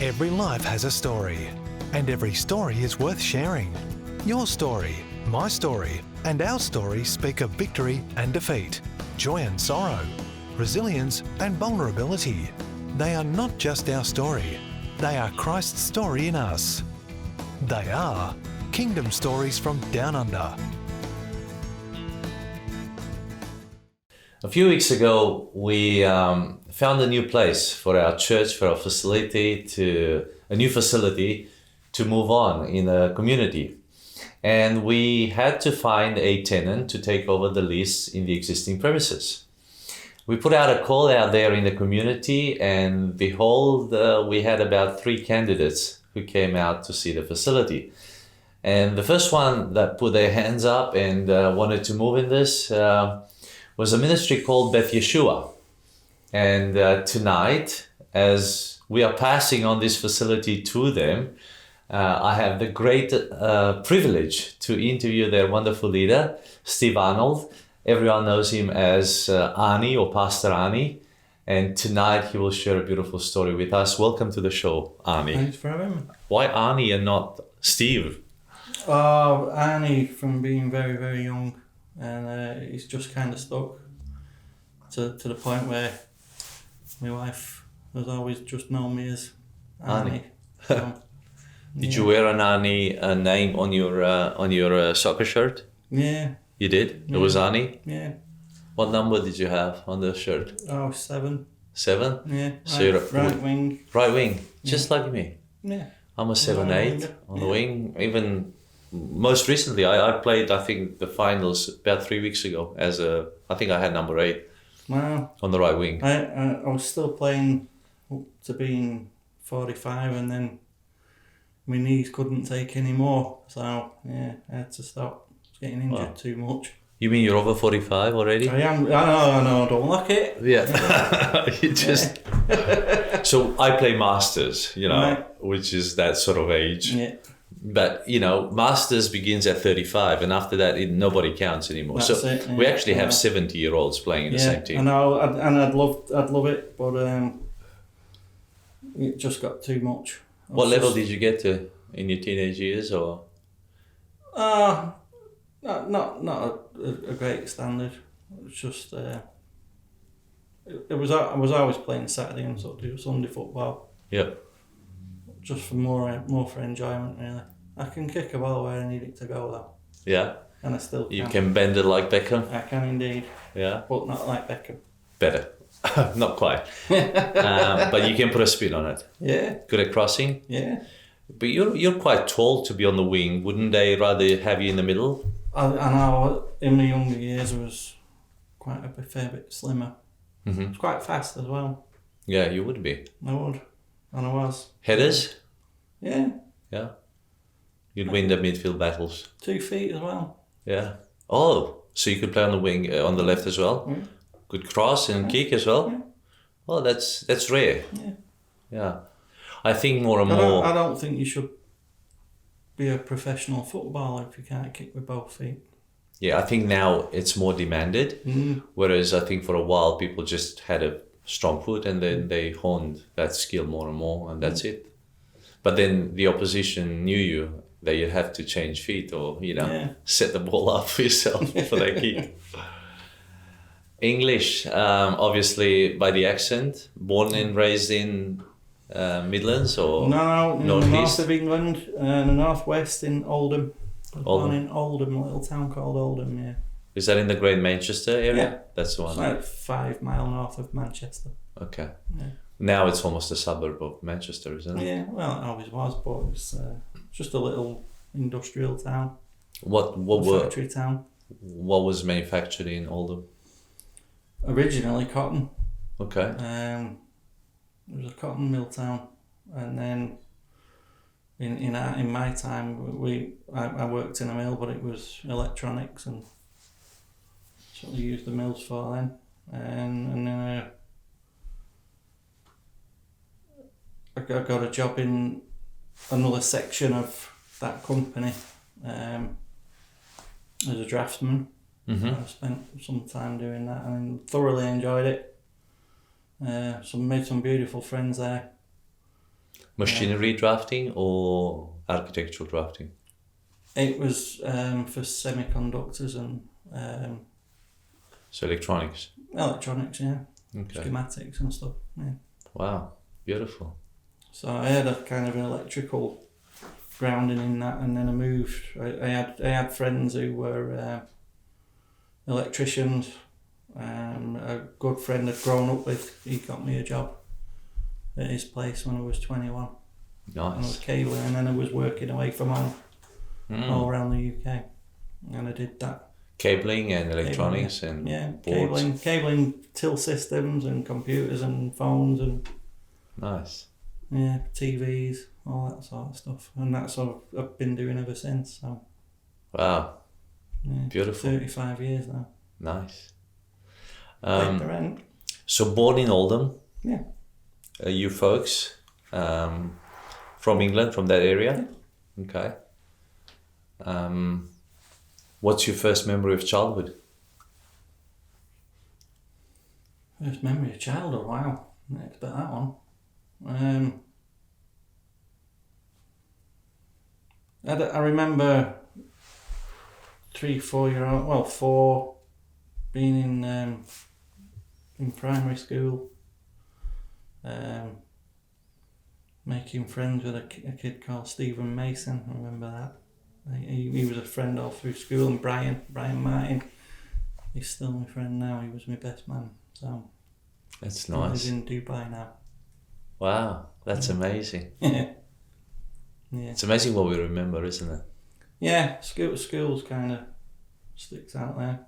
Every life has a story, and every story is worth sharing. Your story, my story, and our story speak of victory and defeat, joy and sorrow, resilience and vulnerability. They are not just our story, they are Christ's story in us. They are Kingdom Stories from Down Under. A few weeks ago, we found a new place for our church, for our facility, a new facility to move on in a community. And we had to find a tenant to take over the lease in the existing premises. We put out a call out there in the community, and behold, we had about 3 candidates who came out to see the facility. And the first one that put their hands up and wanted to move in this was a ministry called Beth Yeshua. And tonight, as we are passing on this facility to them, I have the great privilege to interview their wonderful leader, Steve Arnold. Everyone knows him as Arnie or Pastor Arnie. And tonight he will share a beautiful story with us. Welcome to the show, Arnie. Thanks for having me. Why Arnie and not Steve? Arnie from being very, very young, and he's just kind of stuck to the point where my wife has always just known me as Arnie. So, Did you wear an Arnie name on your soccer shirt? Yeah. You did? Yeah. It was Arnie? Yeah. What number did you have on the shirt? Oh, 7. 7? Yeah. So you're right wing. Right wing, just like me. Yeah. I'm a 7'8" on the Yeah. wing. Even most recently, I played, I think, the finals about 3 weeks ago I think I had number 8 Wow. on the right wing. I was still playing up to being 45, and then my knees couldn't take any more. So, yeah, I had to stop. Getting injured too much. You mean you're over 45 already? I am. I know. Don't like it. Yeah. You just. So I play masters, Right. which is that sort of age. Yeah. But masters begins at 35, and after that, nobody counts anymore. That's so it, yeah. we actually have 70-year-olds playing in the same team. I know, I'd love it, but it just got too much. What level did you get to in your teenage years, or? Not a great standard. It was just I was always playing Saturday and Sunday football. Yeah. Just for more for enjoyment, really. I can kick a ball where I need it to go, though. Yeah. And I still can. You can bend it like Beckham. I can indeed. Yeah. But not like Beckham. Better. Not quite. But you can put a spin on it. Yeah. Good at crossing. Yeah. But you're quite tall to be on the wing. Wouldn't they rather have you in the middle? I know in my younger years I was quite a fair bit slimmer. Mm-hmm. I was quite fast as well. Yeah, you would be. I would. And I was. Headers? Yeah. Yeah. You'd win the midfield battles. 2 feet as well. Yeah. Oh, so you could play on the wing, on the left as well? Yeah. Good cross and kick as well? Yeah. Well, that's rare. Yeah. Yeah. I think more and more... I don't think you should be a professional footballer if you can't kick with both feet. Yeah, I think now it's more demanded. Mm. Whereas I think for a while people just had a strong foot and then they honed that skill more and more, and that's it. But then the opposition knew you that you'd have to change feet or, set the ball up for yourself for that kick. English, obviously by the accent, born and raised in Midlands or No, in the Northeast? north of England, the northwest in Oldham. I was born in Oldham, a little town called Oldham, yeah. Is that in the Great Manchester area? Yeah. That's the one. It's like 5 mile north of Manchester. Okay. Yeah. Now it's almost a suburb of Manchester, isn't it? Yeah, well, it always was, but it's just a little industrial town. What Factory town. What was manufactured in Oldham? Originally cotton. Okay. It was a cotton mill town, and then in my time I worked in a mill, but it was electronics, and that's what they used the mills for then. And then I got a job in another section of that company as a draftsman. Mm-hmm. I spent some time doing that and thoroughly enjoyed it. Made some beautiful friends there. Machinery drafting or architectural drafting? It was for semiconductors and So electronics. electronics, yeah. Okay. Schematics and stuff, yeah. Wow, beautiful. So I had a kind of an electrical grounding in that, and then I moved. I had friends who were electricians. A good friend I'd grown up with, he got me a job at his place when I was 21. And I was Nice. cabling, and then I was working away from home all around the UK, and I did that. Cabling and electronics and boards. Cabling till systems and computers and phones and Nice. TVs, all that sort of stuff, and that's what I've been doing ever since. So Wow, beautiful. 35 years now. Nice. Paid the rent. So born in Oldham. Yeah. You folks from England, from that area? Yeah. Okay. What's your first memory of childhood? First memory of childhood, wow. Didn't expect that one. I remember 4 being in primary school, making friends with a kid called Stephen Mason. I remember that. He was a friend all through school, and Brian Martin, he's still my friend now. He was my best man. So that's He nice. lives in Dubai now. Wow, that's amazing. Yeah. It's amazing what we remember, isn't it? Yeah, school's kind of sticks out there.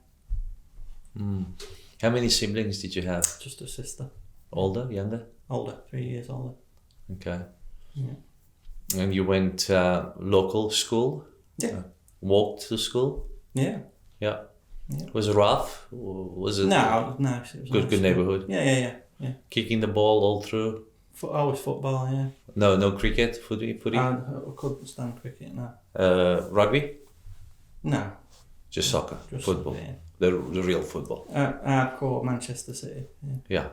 How many siblings did you have? Just a sister. Older, younger? Older, 3 years older. Okay. Yeah. And you went local school? Yeah. Walked to school? Yeah. Yeah. Was it rough? Or was it No, it was nice. It was good nice. neighborhood? Yeah. Kicking the ball all through? Always football, yeah. No cricket, footy? I couldn't stand cricket, no. Rugby? No. Just soccer, Just football, yeah. the real football. Hardcore Manchester City, yeah. Yeah.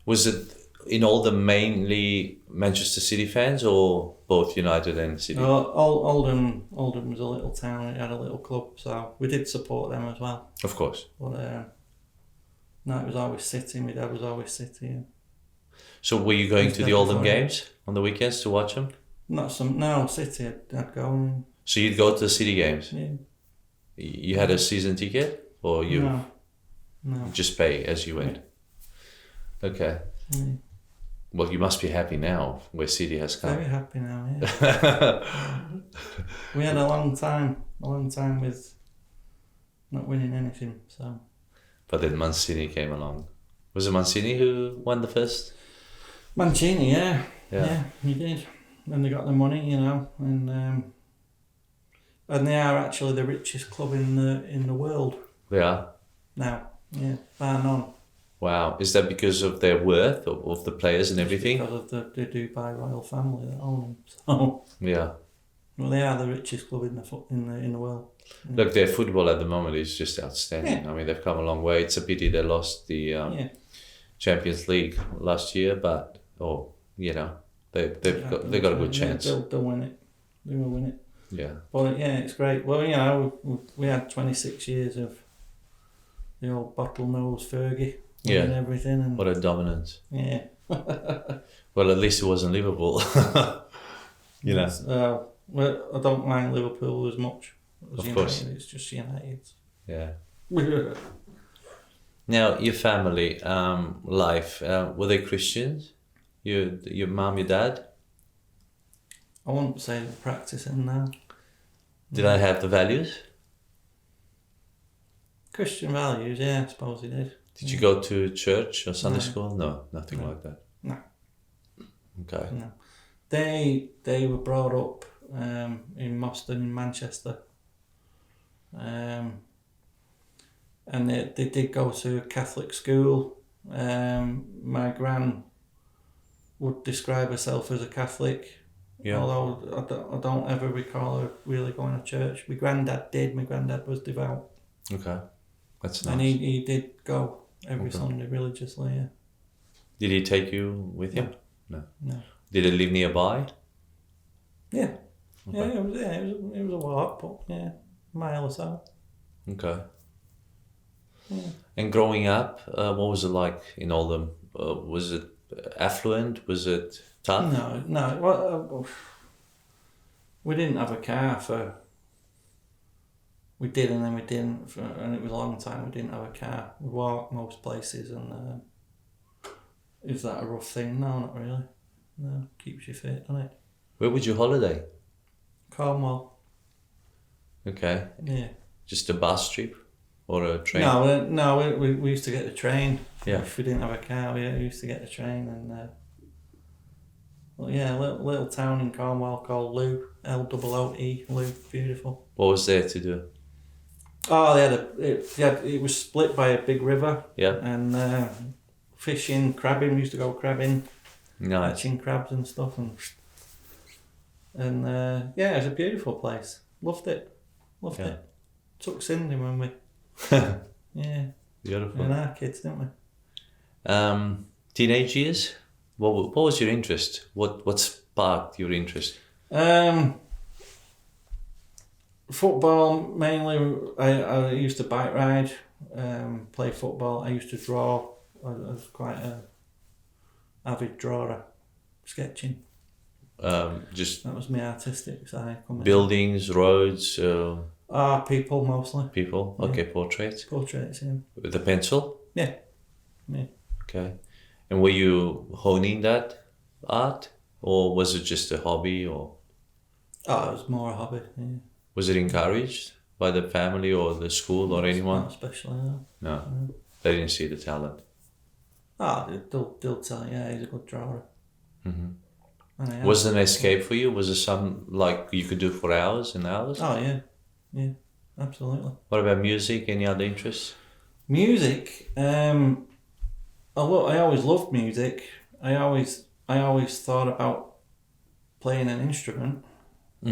Was it in Oldham mainly Manchester City fans or both United and City? Oldham was a little town, it had a little club, so we did support them as well. Of course. But no, it was always City, my dad was always City. Yeah. So were you going to the Oldham games on the weekends to watch them? No, City, I'd go and... So you'd go to the City games? Yeah. You had a season ticket? Or you No. just pay as you went? Yeah. Okay. Yeah. Well, you must be happy now where City has come. Very happy now, yeah. We had a long time with not winning anything, so... But then Mancini came along. Was it Mancini who won the first? Mancini, yeah, he did. And they got the money, and they are actually the richest club in the world They are. now. Yeah, bar none. Wow. Is that because of their worth of the players and everything? Because of the Dubai royal family that own them. So, Yeah. well, they are the richest club in the world. Look, their football at the moment is just outstanding. I mean, they've come a long way. It's a pity they lost the Champions League last year, but they've got a good chance. They'll win it. They will win it. Yeah. But yeah, it's great. Well, we had 26 years of the old bottlenose Fergie winning everything, and what a dominance. yeah. Well, at least it wasn't Liverpool. Well, I don't mind Liverpool as much as Of United. course. It's just United. Yeah. Now, your family life, were they Christians? Your mum, your dad? I wouldn't say they're practicing now. Did I have the values? Christian values, yeah, I suppose he did. Did you go to church or Sunday school? No, nothing like that. No. Okay. No. They were brought up in Moston in Manchester. And they did go to a Catholic school. My gran would describe herself as a Catholic. Yeah. Although I don't ever recall her really going to church. My granddad did. My granddad was devout. Okay. That's nice. And he did go every Sunday religiously, yeah. Did he take you with him? No. Did it live nearby? Yeah. Okay. It was a walk, but yeah, a mile or so. Okay. Yeah. And growing up, what was it like in Oldham? Was it affluent? Was it tough? No. Well, we didn't have a car for. We did and then we didn't, and it was a long time we didn't have a car. We walked most places, and is that a rough thing? No, not really. No, keeps you fit, doesn't it? Where would you holiday? Cornwall. Okay. Yeah. Just a bus trip or a train? No, we used to get the train. Yeah. If we didn't have a car, we used to get the train, and a little town in Cornwall called Loo, Looe, Loo, beautiful. What was there to do? Oh, it was split by a big river. Yeah. And fishing, crabbing. We used to go crabbing, Nice. catching crabs and stuff, and it was a beautiful place. Loved it. Yeah. Took Cindy when we yeah. Beautiful. And our kids, didn't we? Teenage years? What was your interest? What sparked your interest? Football mainly. I used to bike ride, play football. I used to draw. I was quite a avid drawer, sketching. Just That was my artistic side. buildings, roads, People mostly. people. Yeah. Okay, portraits. Portraits, yeah. With a pencil. Yeah. Okay. And were you honing that art, or was it just a hobby, or Oh, it was more a hobby, yeah. was it encouraged by the family or the school or anyone? Not especially, no. No, they didn't see the talent. They'll tell you, yeah, he's a good drawer. Mm-hmm. And I am. Was it an escape for you? Was it some like you could do for hours and hours? Oh, yeah, absolutely. What about music? Any other interests? Music, I always loved music. I always thought about playing an instrument,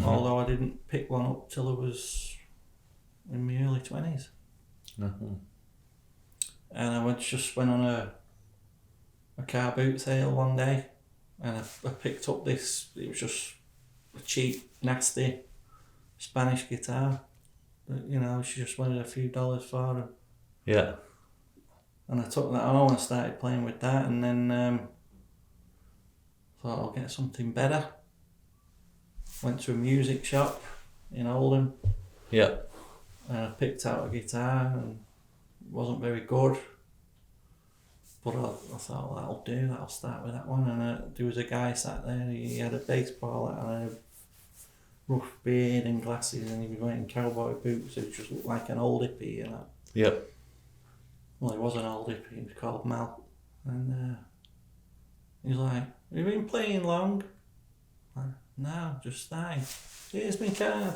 although I didn't pick one up till I was in my early 20s. Mm-hmm. And I just went on a car boot sale one day, and I picked up this. It was just a cheap, nasty Spanish guitar. But, she just wanted a few dollars for it. Yeah. And I took that home and I started playing with that, and then thought I'll get something better. Went to a music shop in Oldham. Yeah. And I picked out a guitar, and it wasn't very good. But I thought, well, that'll do, I'll start with that one. And there was a guy sat there, he had a baseball hat and a rough beard and glasses, and he was wearing cowboy boots, so he just looked like an old hippie, Yeah. Well, he was an old hippie, he was called Mal. And he was like, have you been playing long? No, just starting. Here's my card.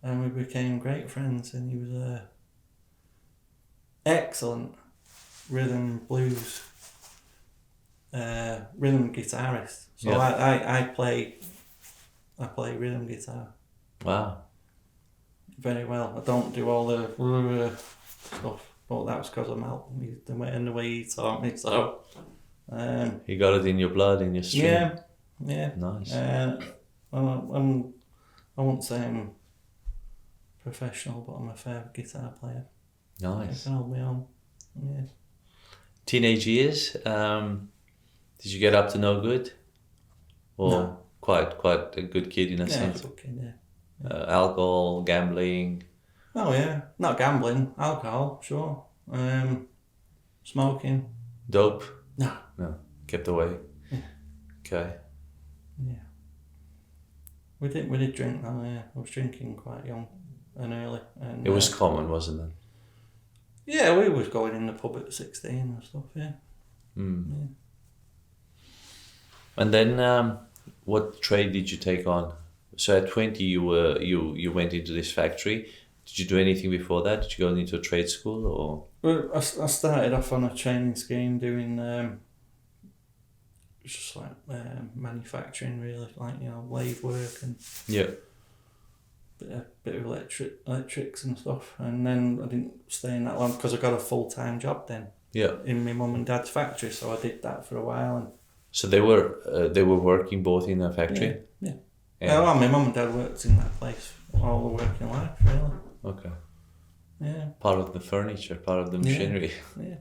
And we became great friends, and he was a excellent rhythm blues rhythm guitarist. So I play rhythm guitar Wow. very well. I don't do all the stuff, but that was because of Mel and the way he taught me. So You got it in your blood, in your stream. yeah. Nice. I won't say I'm professional, but I'm a fair guitar player. Nice. I can hold my own. Yeah. Teenage years, did you get up to no good? Or No. quite a good kid in a Yeah, I sense? was a kid, yeah. Alcohol, gambling. Oh yeah, not gambling, alcohol, sure. Smoking. Dope? No. No. Kept away. Yeah. Okay. Yeah. We did drink though, yeah. I was drinking quite young and early. And It was common, wasn't it? yeah, we was going in the pub at 16 and stuff, yeah. Mm. Yeah. And then what trade did you take on? So at 20 you went into this factory. Did you do anything before that? Did you go into a trade school or? Well, I started off on a training scheme doing just like manufacturing, really, like lathe work and Yeah. bit of electrics and stuff. And then I didn't stay in that long because I got a full-time job then Yeah. in my mum and dad's factory, so I did that for a while. And So they were working both in a factory? Yeah. And, Well, my mum and dad worked in that place all the working life, really. okay. Yeah. Part of the furniture, part of the machinery. Yeah.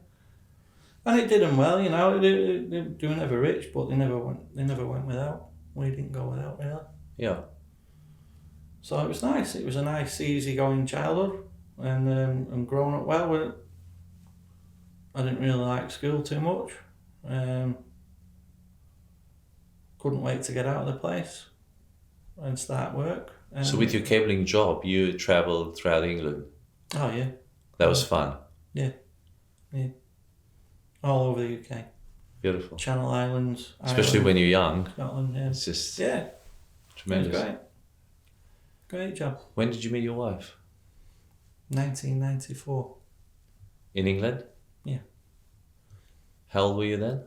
And it did them well, you know. They were never rich, but they never went without. We didn't go without, really. Yeah. So it was nice. It was a nice, easy-going childhood, and growing up well. I didn't really like school too much. Couldn't wait to get out of the place and start work. So with your cabling job, you travelled throughout England. Oh yeah. That was fun. Yeah. All over the UK. Beautiful. Channel Islands. Especially Ireland, when you're young. Scotland, yeah. It's just Yeah. tremendous. It was great. Great job. When did you meet your wife? 1994. In England? Yeah. How old were you then?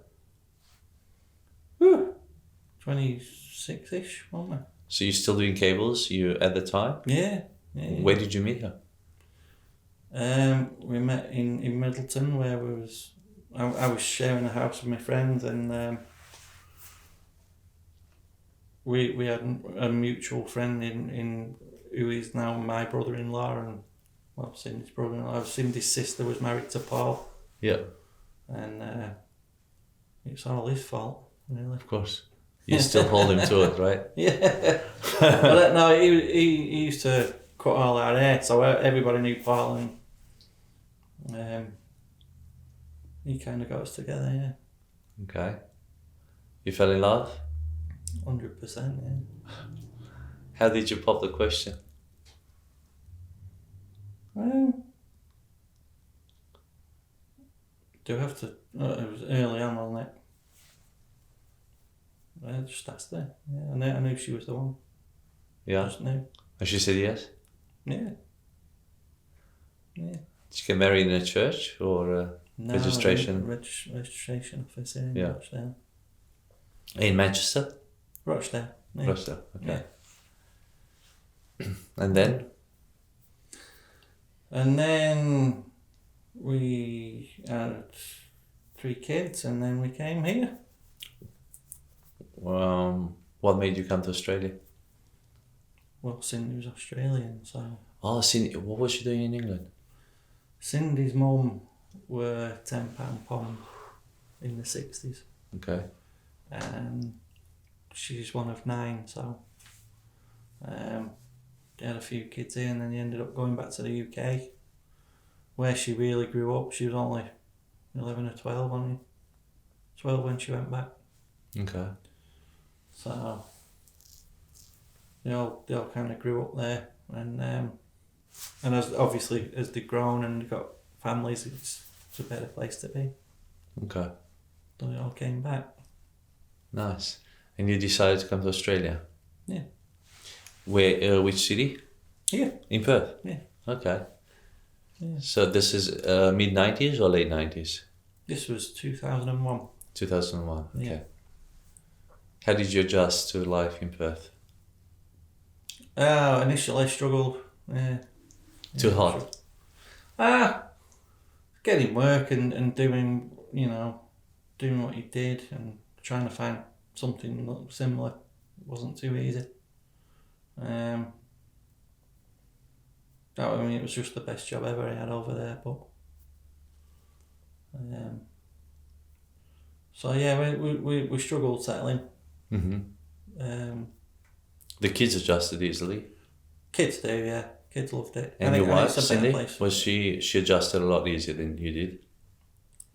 26-ish, weren't we? So you're still doing cables at the time? Yeah. Where did you meet her? We met in Middleton, where I was sharing a house with my friend, and we had a mutual friend in who is now my brother-in-law, and well, Cindy's brother-in-law. Cindy's sister was married to Paul. Yeah. And it's all his fault, really. Of course. You still hold him to it, right? Yeah. But no, he used to cut all our hair, so everybody knew Paul, and he kind of got us together, yeah. Okay. You fell in love? 100%, yeah. How did you pop the question? Do I have to? It was early on, wasn't it? I just asked her. Yeah, I knew she was the one. Yeah. Just knew. And she said yes? Yeah. Yeah. Did you get married in a church or No, registration? Registration office in Yeah. Rochdale. In Manchester? Rochdale. Yeah. Rochdale, okay. Yeah. And then? And then we had 3 kids, and then we came here. What made you come to Australia? Well, Cindy was Australian, so... Oh, Cindy, what was she doing in England? Cindy's mum were £10 pond in the 60s. Okay. And she's one of 9, so... they had a few kids here, and then they ended up going back to the UK, where she really grew up. She was only 11 or 12, only 12 when she went back. Okay. So they all kind of grew up there, and as they've grown and got families, it's a better place to be. Okay. So they all came back. Nice. And you decided to come to Australia? Yeah. Where? Which city? Here. In Perth? Yeah. Okay. Yeah. So this is mid-90s or late 90s? This was 2001. 2001, okay. Yeah. How did you adjust to life in Perth? Initially I struggled. Yeah. Too hot? Getting work and doing, doing what you did and trying to find something similar wasn't too easy. It was just the best job ever I had over there, but so yeah, we struggled settling. Mm-hmm. The kids adjusted easily. Kids do, yeah. Kids loved it. And your wife, it's a better Cindy, place. was she adjusted a lot easier than you did?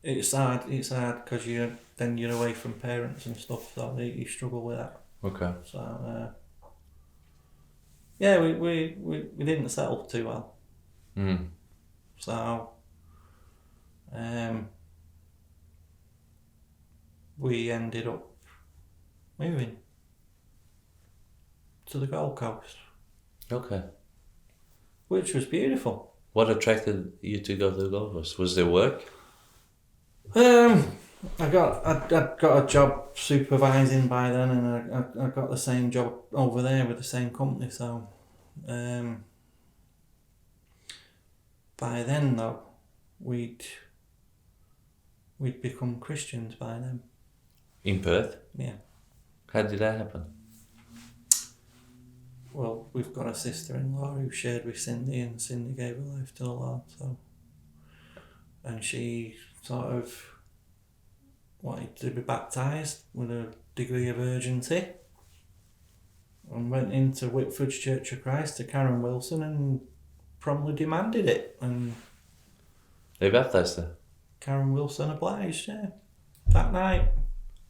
It's hard because you're away from parents and stuff, so you struggle with that. Okay. So yeah, we didn't settle too well. Mm. So we ended up moving to the Gold Coast. Okay. Which was beautiful. What attracted you to go to the Gold Coast? Was there work? I got a job supervising by then, and I got the same job over there with the same company. So, by then though, we'd become Christians by then. In Perth? Yeah. How did that happen? Well, we've got a sister-in-law who shared with Cindy, and Cindy gave her life to the Lord. So, and she sort of wanted to be baptised with a degree of urgency, and went into Whitford's Church of Christ to Karen Wilson and promptly demanded it. And They baptised her? Karen Wilson obliged, yeah, that night.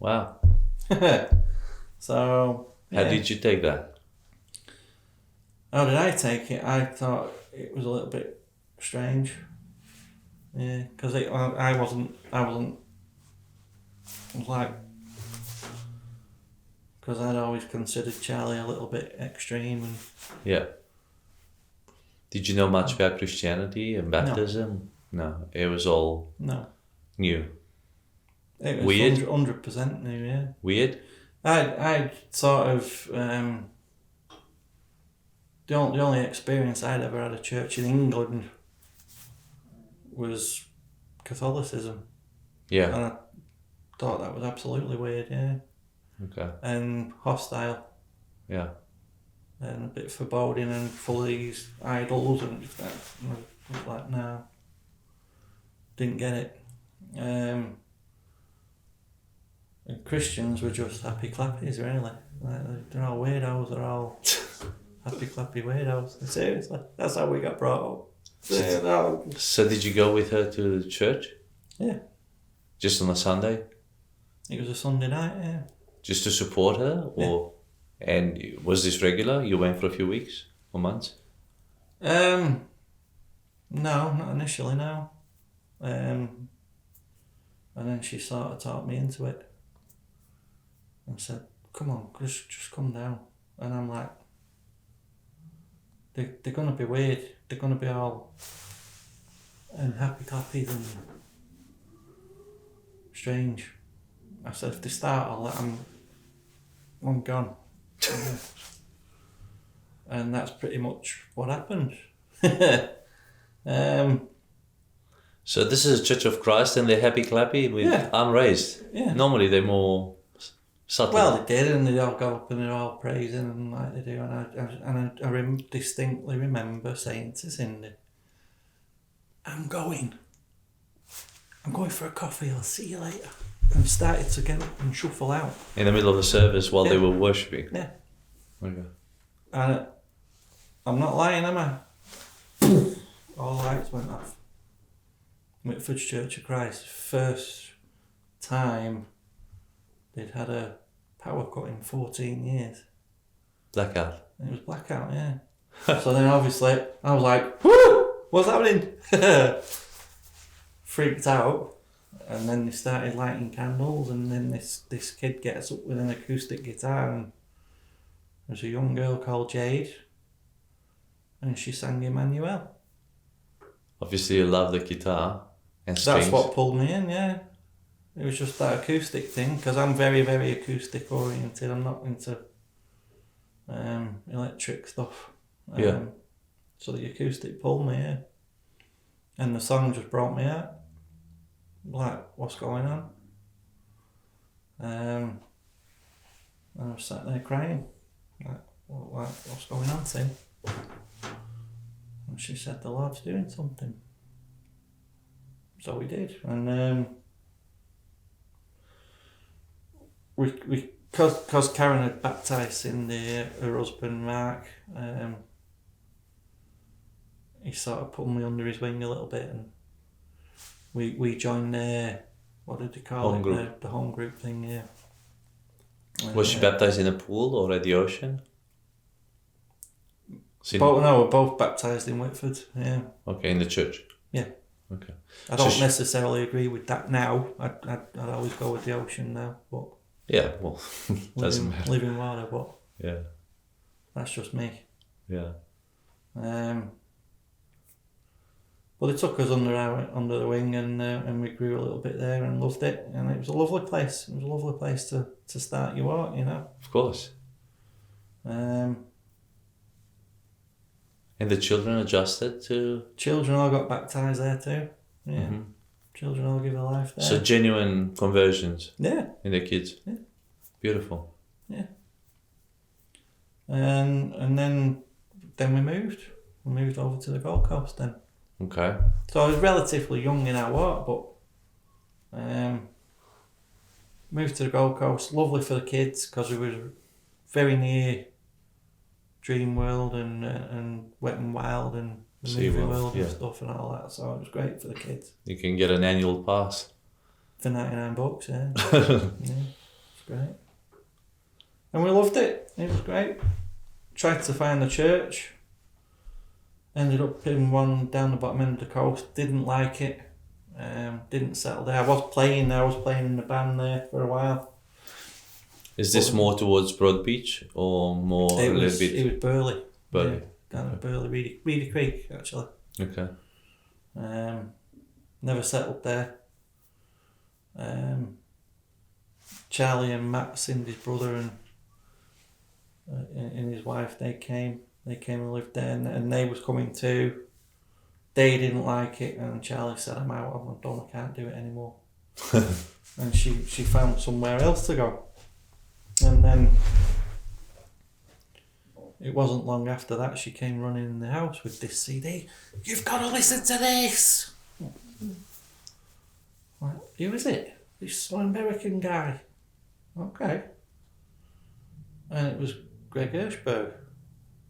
Wow. So, yeah. How did you take that? How did I take it? I thought it was a little bit strange. Yeah, because I wasn't like, because I'd always considered Charlie a little bit extreme. And Yeah. Did you know much about Christianity and baptism? No. It was all no, new. it was Weird? 100% new. Yeah, Weird? I sort of the only experience I'd ever had of church in England was Catholicism. Yeah. And I thought that was absolutely weird, yeah. Okay. And hostile. Yeah. And a bit foreboding and full of these idols and that. And I was like, no. Didn't get it. And Christians were just happy clappies, really. Like, they're all weirdos, they're all happy clappy weirdos. Seriously, that's how we got brought up. So did you go with her to the church? Yeah. Just on a Sunday? It was a Sunday night, yeah. Just to support her? Or and was this regular? You went for a few weeks or months? No, not initially, no. And then she sort of talked me into it and said, come on, just come down. And I'm like, they're going to be weird. They're going to be all happy clappies and strange. I said, if they start, I'll let them, I'm gone. And that's pretty much what happened. So this is a Church of Christ and they're happy clappy with arm raised. Yeah. Normally they're more subtle. Well, they did, and they all go up and they're all praising and like they do. And I distinctly remember saying to Cindy, I'm going for a coffee, I'll see you later. And started to get up and shuffle out. In the middle of the service while they were worshipping? Yeah. Okay. And I'm not lying, am I? All lights went off. Whitford's Church of Christ, first time they'd had a power cut in 14 years. Blackout. It was blackout, yeah. So then obviously I was like, whoo, what's happening? Freaked out. And then they started lighting candles, and then this kid gets up with an acoustic guitar, and there's a young girl called Jade, and she sang Emmanuel. Obviously you love the guitar and strings. That's what pulled me in, yeah. It was just that acoustic thing, because I'm very, very acoustic oriented. I'm not into electric stuff. So the acoustic pulled me, yeah. And the song just brought me out. Like, what's going on? And I was sat there crying. Like, what's going on, Tim? And she said, the Lord's doing something. So we did. And because Karen had baptised Cindy, her husband Mark, he sort of put me under his wing a little bit, and we joined what did they call home it? Group. The home group thing, yeah. Was she baptised in a pool or at the ocean? We're both baptised in Whitford, yeah. Okay, in the church? Yeah. Okay. I don't necessarily agree with that now. I'd always go with the ocean now, but yeah, well, doesn't matter. Living water, but yeah, that's just me. Yeah. But they took us under the wing, and we grew a little bit there and loved it, and it was a lovely place. It was a lovely place to start your walk, you know. Of course. And the children adjusted to... Children all got baptised there too, yeah. Mm-hmm. children all give their life there. So genuine conversions Yeah. in the kids. Yeah. Beautiful. Yeah. And then we moved. We moved over to the Gold Coast then. Okay. So I was relatively young in our walk, but moved to the Gold Coast. Lovely for the kids because it was very near Dream World and Wet and Wild and the Sea movie World, world yeah. and stuff and all that. So it was great for the kids. You can get an annual pass. For $99, yeah. Yeah, it's great. And we loved it. It was great. Tried to find a church. Ended up in one down the bottom end of the coast. Didn't like it. Didn't settle there. I was playing there. I was playing in the band there for a while. Is this more towards Broadbeach or more It a was, little bit? It was Burley. Burley. Yeah, down at Burley, Reedy Creek, actually. Okay. Never settled there. Charlie and Matt, Cindy's brother, and his wife, they came and lived there, and they was coming too. They didn't like it, and Charlie said, I'm out, I'm done, I can't do it anymore. And she found somewhere else to go. And then it wasn't long after that she came running in the house with this CD. You've got to listen to this! Like, who is it? This American guy. Okay. And it was Greg Hershberg.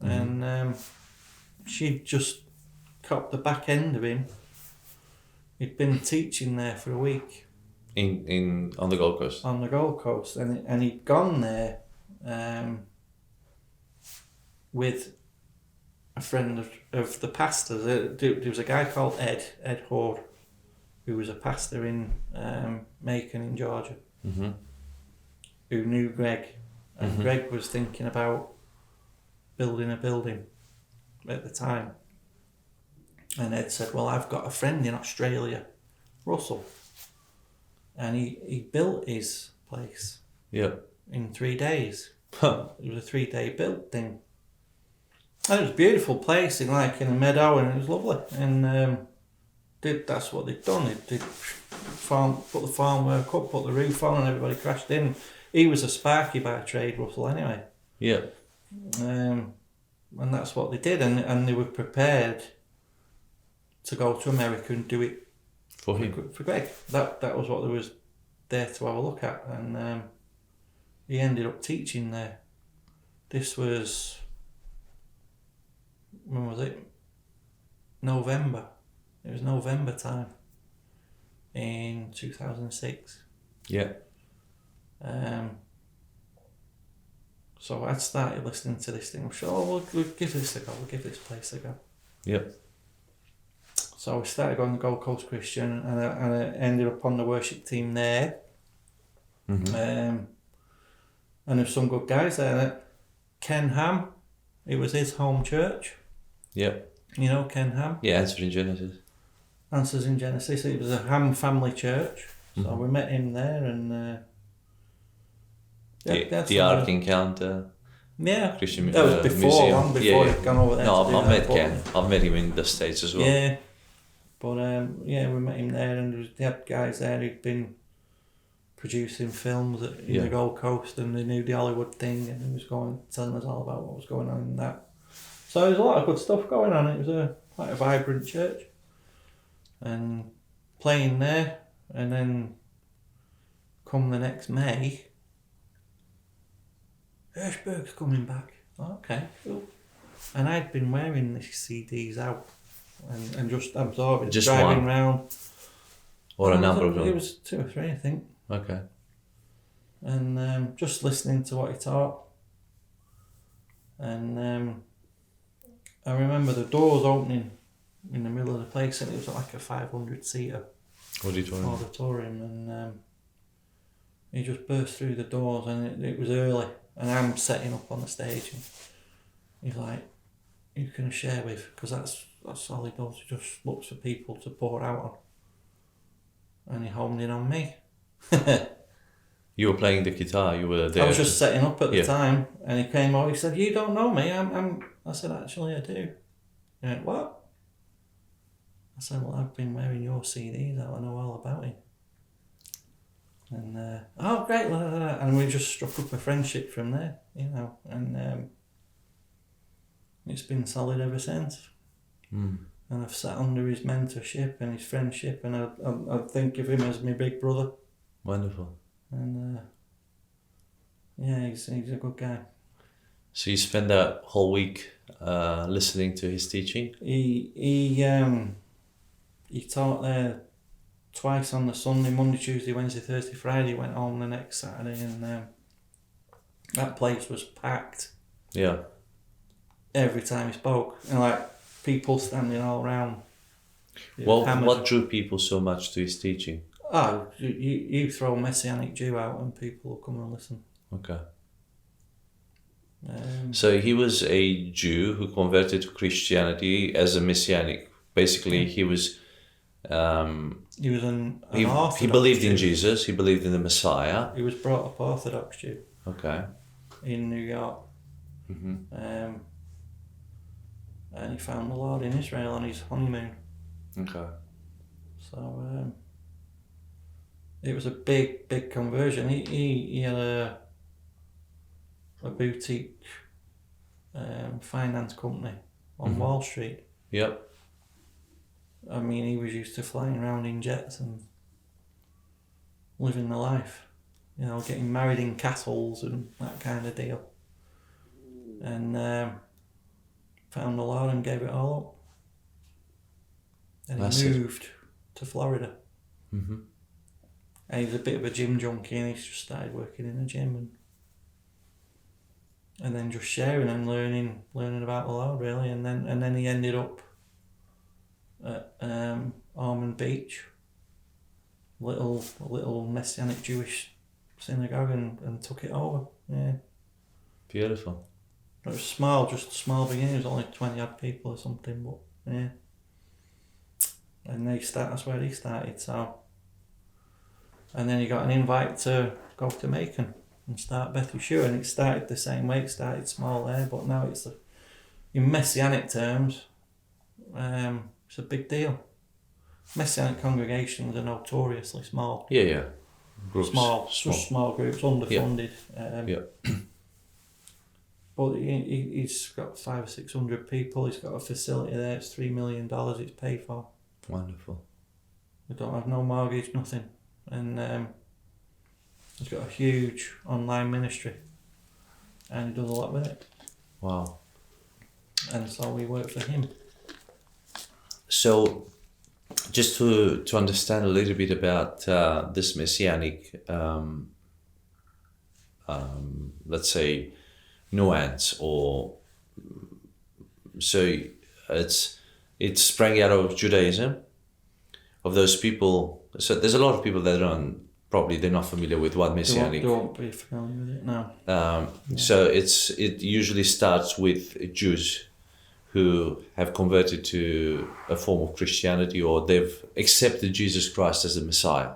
Mm-hmm. And she just caught the back end of him. He'd been teaching there for a week. On the Gold Coast? On the Gold Coast. And he'd gone there with a friend of the pastor. There was a guy called Ed Hoard, who was a pastor in Macon in Georgia, mm-hmm. who knew Greg. And mm-hmm. Greg was thinking about building a building at the time. And Ed said, well, I've got a friend in Australia, Russell. And he built his place in 3 days. Huh. It was a 3-day build thing. And it was a beautiful place in a meadow, and it was lovely. And that's what they'd done. They'd put the farm work up, put the roof on, and everybody crashed in. He was a sparky by trade, Russell, anyway. Yeah. And that's what they did, and they were prepared to go to America and do it for him. For Greg. That was what there was there to have a look at, and he ended up teaching there. This was, when was it? November. It was November time in 2006. Yeah. So I'd started listening to this thing. We'll give this a go. We'll give this place a go. Yep. So we started going to Gold Coast Christian, and I ended up on the worship team there. Mm-hmm. And there's some good guys there. Ken Ham, it was his home church. Yep. You know Ken Ham? Yeah, Answers in Genesis. Answers in Genesis. It was a Ham family church. So Mm-hmm. we met him there, and the Ark Encounter. Yeah, Christian that was before, museum. long before he'd gone over there. No, to do I've that, met Ken. I've met him in the States as well. Yeah, but we met him there, and they had guys there who'd been producing films in the Gold Coast, and they knew the Hollywood thing, and he was telling us all about what was going on in that. So there was a lot of good stuff going on. It was quite a vibrant church, and playing there, and then come the next May, Hershberg's coming back. Okay, cool. And I'd been wearing these CDs out and just absorbing, just driving one? around. Or a number of them? It was 2 or 3, I think. Okay. And just listening to what he taught. And I remember the doors opening in the middle of the place, and it was like a 500-seater auditorium, and he just burst through the doors, and it was early, and I'm setting up on the stage, and he's like, who can I share with? Because that's all he does. He just looks for people to pour out on. And he homed in on me. You were playing the guitar, you were there. I was just setting up at the time, and he came over, he said, you don't know me, I said, actually I do. He went, what? I said, well, I've been wearing your CDs out, I know all about it. And, oh, great, and we just struck up a friendship from there, you know, and it's been solid ever since. And I've sat under his mentorship and his friendship, and I think of him as my big brother. Wonderful. And, yeah, he's a good guy. So you spend that whole week listening to his teaching? He taught there twice on the Sunday, Monday, Tuesday, Wednesday, Thursday, Friday. Went home the next Saturday, and that place was packed. Yeah. Every time he spoke, and like people standing all around. What drew people so much to his teaching? Oh, you throw Messianic Jew out, and people will come and listen. Okay. So he was a Jew who converted to Christianity as a Messianic. Basically, he was. He was an Orthodox he believed Jew. in Jesus. He believed in the Messiah. He was brought up Orthodox Jew. Okay. In New York. And he found the Lord in Israel on his honeymoon. Okay. So it was a big conversion. He had a boutique finance company on Wall Street. Yep. I mean, he was used to flying around in jets and living the life, you know, getting married in castles and that kind of deal. And found the Lord and gave it all up. And he moved to Florida. And he's a bit of a gym junkie, and he's just started working in a gym and then just sharing and learning about the Lord, really. And then he ended up at Ormond Beach, a little Messianic Jewish synagogue, and took it over. Yeah. Beautiful. It was small, just a small beginning. It was only 20 odd people or something, but yeah. And that's where he started. So, and then he got an invite to go to Macon and start Beth Yeshua, and it started the same way. It started small there, but now it's in Messianic terms, it's a big deal. Messianic congregations are notoriously small. Yeah. Groups. Small groups, underfunded. Yeah. But he's got 500 or 600 people. He's got a facility there. It's $3 million. It's paid for. Wonderful. We don't have no mortgage, nothing, and he's got a huge online ministry, and he does a lot with it. Wow. And so we work for him. So, just to understand a little bit about this Messianic, let's say, nuance, or so it sprang out of Judaism, of those people. So there's a lot of people that they're not familiar with what Messianic. They won't be familiar with it now. So it usually starts with Jews who have converted to a form of Christianity, or they've accepted Jesus Christ as the Messiah.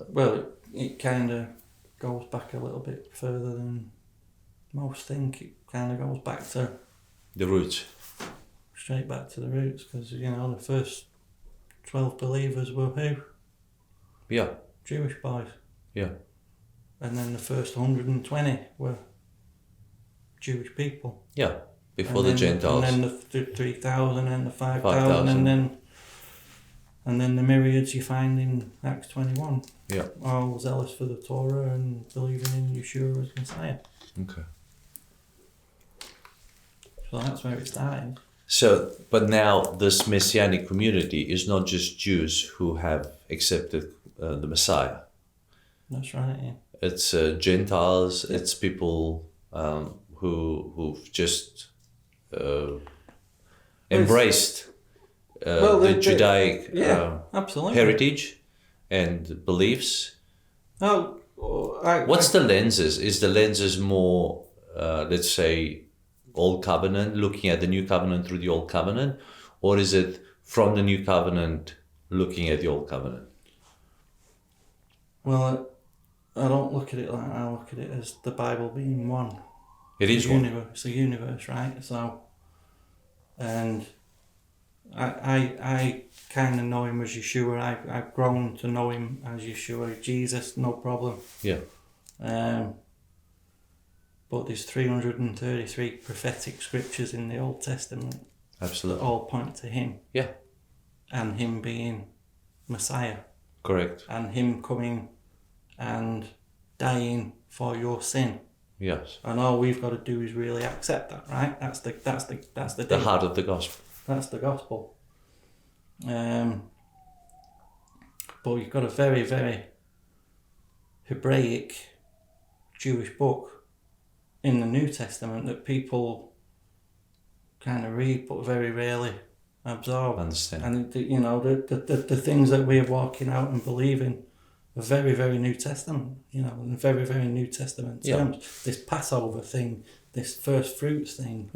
Well, it kind of goes back a little bit further than most think. It kind of goes back to the roots. Straight back to the roots, because the first 12 believers were who? Yeah. Jewish boys. Yeah. And then the first 120 were Jewish people. Yeah. Before the Gentiles. And then the 3,000 and the 5,000, and then the myriads you find in Acts 21. Yeah. All zealous for the Torah and believing in Yeshua as Messiah. Okay. So that's where it started. So, but now this Messianic community is not just Jews who have accepted the Messiah. That's right, yeah. It's Gentiles, it's people who've just embraced the Judaic heritage and beliefs. What's the lenses? Is the lenses more, let's say, Old Covenant, looking at the New Covenant through the Old Covenant, or is it from the New Covenant looking at the Old Covenant? Well, I don't look at it like that. I look at it as the Bible being one. It is one. It's a universe, right? So, and I kind of know him as Yeshua. I've grown to know him as Yeshua, Jesus, no problem. Yeah. But there's 333 prophetic scriptures in the Old Testament. Absolutely. That all point to him. Yeah. And him being Messiah. Correct. And him coming and dying for your sin. Yes. And all we've got to do is really accept that, right? That's the The heart of the gospel. That's the gospel. But you've got a very, very Hebraic Jewish book in the New Testament that people kind of read but very rarely absorb. Understand. And the things that we're walking out and believing are very, very New Testament, in very, very New Testament terms. Yeah. This Passover thing, this first fruits thing,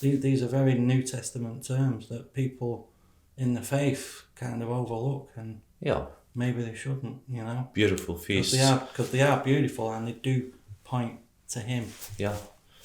these are very New Testament terms that people in the faith kind of overlook, and maybe they shouldn't, Beautiful feasts. Because they are beautiful and they do point to him. Yeah.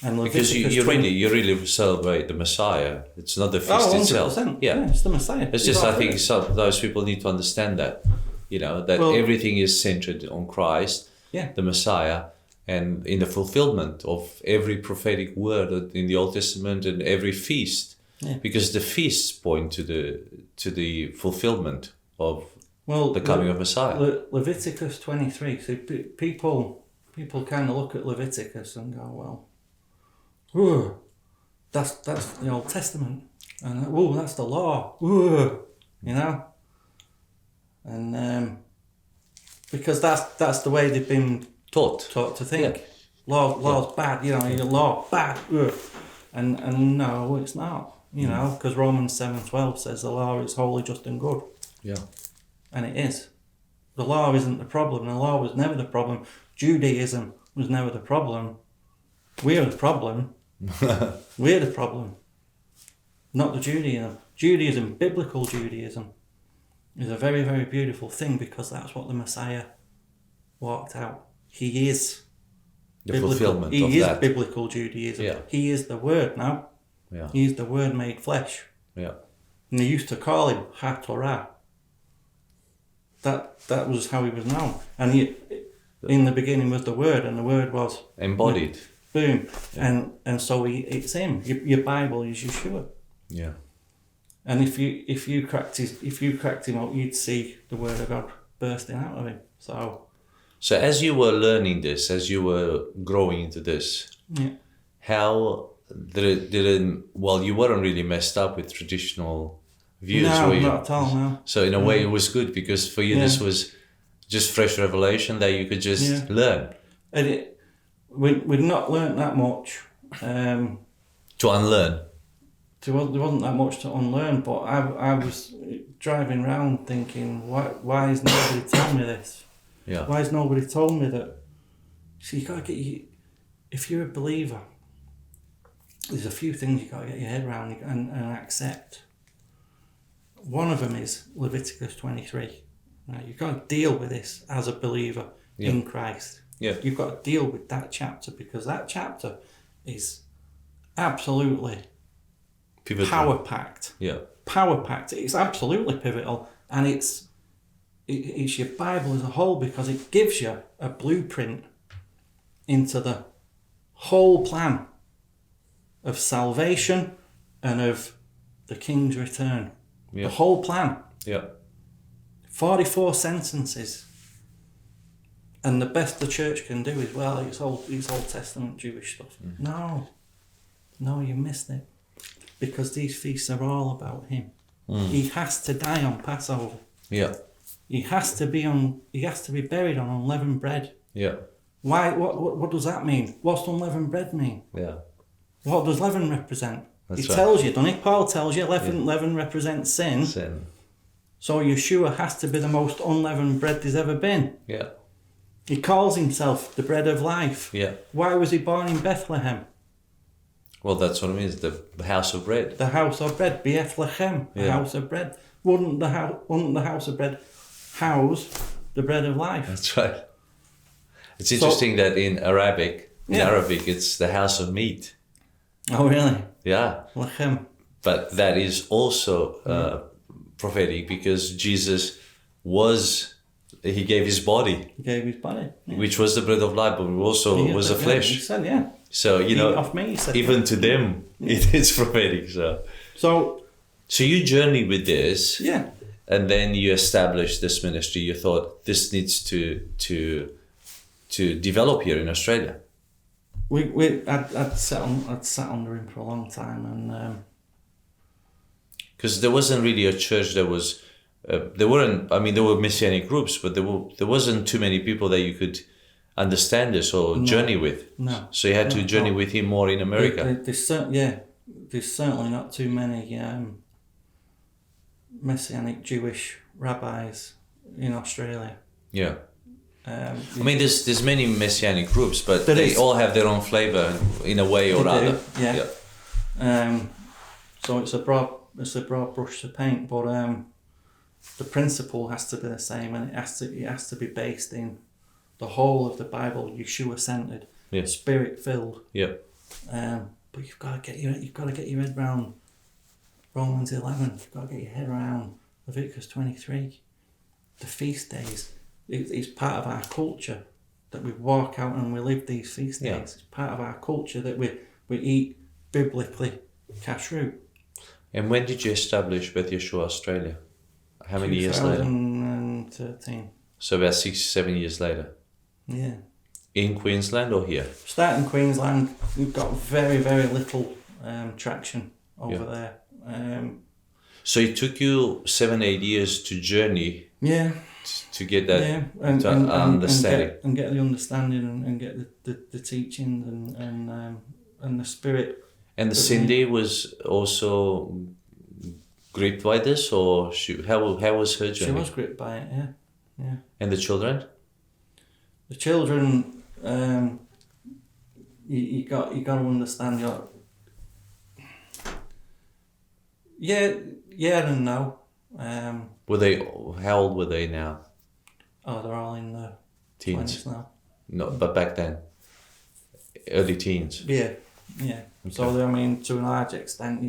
And because you really celebrate the Messiah. It's not the feast itself. Yeah, it's the Messiah. It's just, I think those people need to understand that, everything is centered on Christ, the Messiah, and in the fulfillment of every prophetic word in the Old Testament and every feast. Yeah. Because the feasts point to the fulfillment of the coming of Messiah. Leviticus 23. So people kind of look at Leviticus and go, well, that's the Old Testament, and that's the law, and because that's the way they've been taught to think. Yeah. Law's bad, your law bad, and no, it's not, because Romans 7:12 says the law is holy, just and good. Yeah, and it is. The law isn't the problem. The law was never the problem. Judaism was never the problem. We're the problem. We're the problem, not the Judaism. Judaism, biblical Judaism, is a very, very beautiful thing because that's what the Messiah walked out. He is the fulfillment of that. He is biblical Judaism. Yeah. He is the Word now. Yeah. He is the Word made flesh. Yeah. And they used to call him HaTorah. That was how he was known. And in the beginning was the Word, and the Word was embodied. Boom. Yeah. And so it's him. Your Bible is Yeshua. Yeah. And if you cracked him up, you'd see the Word of God bursting out of him. So as you were learning this, as you were growing into this, how did it well, you weren't really messed up with traditional views, no, were you? Not at all, no. So in a way it was good because for you this was just fresh revelation that you could just learn. And we'd not learnt that much. To unlearn. There wasn't that much to unlearn, but I was driving around thinking, why has nobody told me this? Yeah. Why has nobody told me that? So you gotta if you're a believer, there's a few things you gotta get your head around and accept. One of them is Leviticus 23. Right? You've got to deal with this as a believer in Christ. Yeah. You've got to deal with that chapter because that chapter is absolutely pivotal. Power-packed. Yeah. Power-packed. It's absolutely pivotal, and it's your Bible as a whole because it gives you a blueprint into the whole plan of salvation and of the King's return. Yeah. The whole plan. Yeah. 44 sentences. And the best the church can do is, well, it's Old Testament Jewish stuff. Mm. No, you missed it. Because these feasts are all about him. Mm. He has to die on Passover. Yeah. He has to be buried on unleavened bread. Yeah. Why? What does that mean? What's unleavened bread mean? Yeah. What does leaven represent? That's he right. tells you, doesn't he? Paul tells you leaven represents sin. Sin. So Yeshua has to be the most unleavened bread there's ever been. Yeah. He calls himself the bread of life. Yeah. Why was he born in Bethlehem? Well, that's what it means, the house of bread. The house of bread, Bethlehem, the house of bread. Wouldn't the house of bread house the bread of life? That's right. It's interesting that in Arabic, it's the house of meat. Oh, really? Yeah. Lechem. but that is also prophetic, because Jesus he gave his body. He gave his body. Yeah. Which was the bread of life, but also was the flesh. He said, yeah. So, you know, off me, he said even to them, it is prophetic. So you journeyed with this. Yeah. And then you established this ministry. You thought this needs to develop here in Australia. I'd sat under him for a long time, and because there wasn't really a church that was. There weren't. I mean, there were Messianic groups, but there wasn't too many people that you could understand this or journey with. No. So you had to journey with him more in America. There's certainly not too many Messianic Jewish rabbis in Australia. Yeah. I mean, there's many Messianic groups, but they all have their own flavor in a way or other. Yeah. So it's a broad brush to paint, but the principle has to be the same, and it has to be based in the whole of the Bible, Yeshua centered, spirit filled. Yeah. But you've got to get your head around Romans 11. You've got to get your head around Leviticus 23. The feast days. It's part of our culture that we walk out and we live these feast days. It's part of our culture that we eat biblically kashrut. And when did you establish Beth Yeshua Australia? How many years later? 2013. So about 6-7 years later. Yeah. In Queensland or here? Starting in Queensland, we've got very, very little traction over there. So it took you 7-8 years to journey. Yeah. To get that and understanding. And get the understanding and get the teachings and the spirit. And Cindy was also gripped by this, or how was her journey? She was gripped by it, yeah. And the children? The children, you got to understand your. Yeah and no. How old were they now? Oh, they're all in the teens 20s now. No, but back then, early teens. Yeah. Okay. So I mean, to a large extent,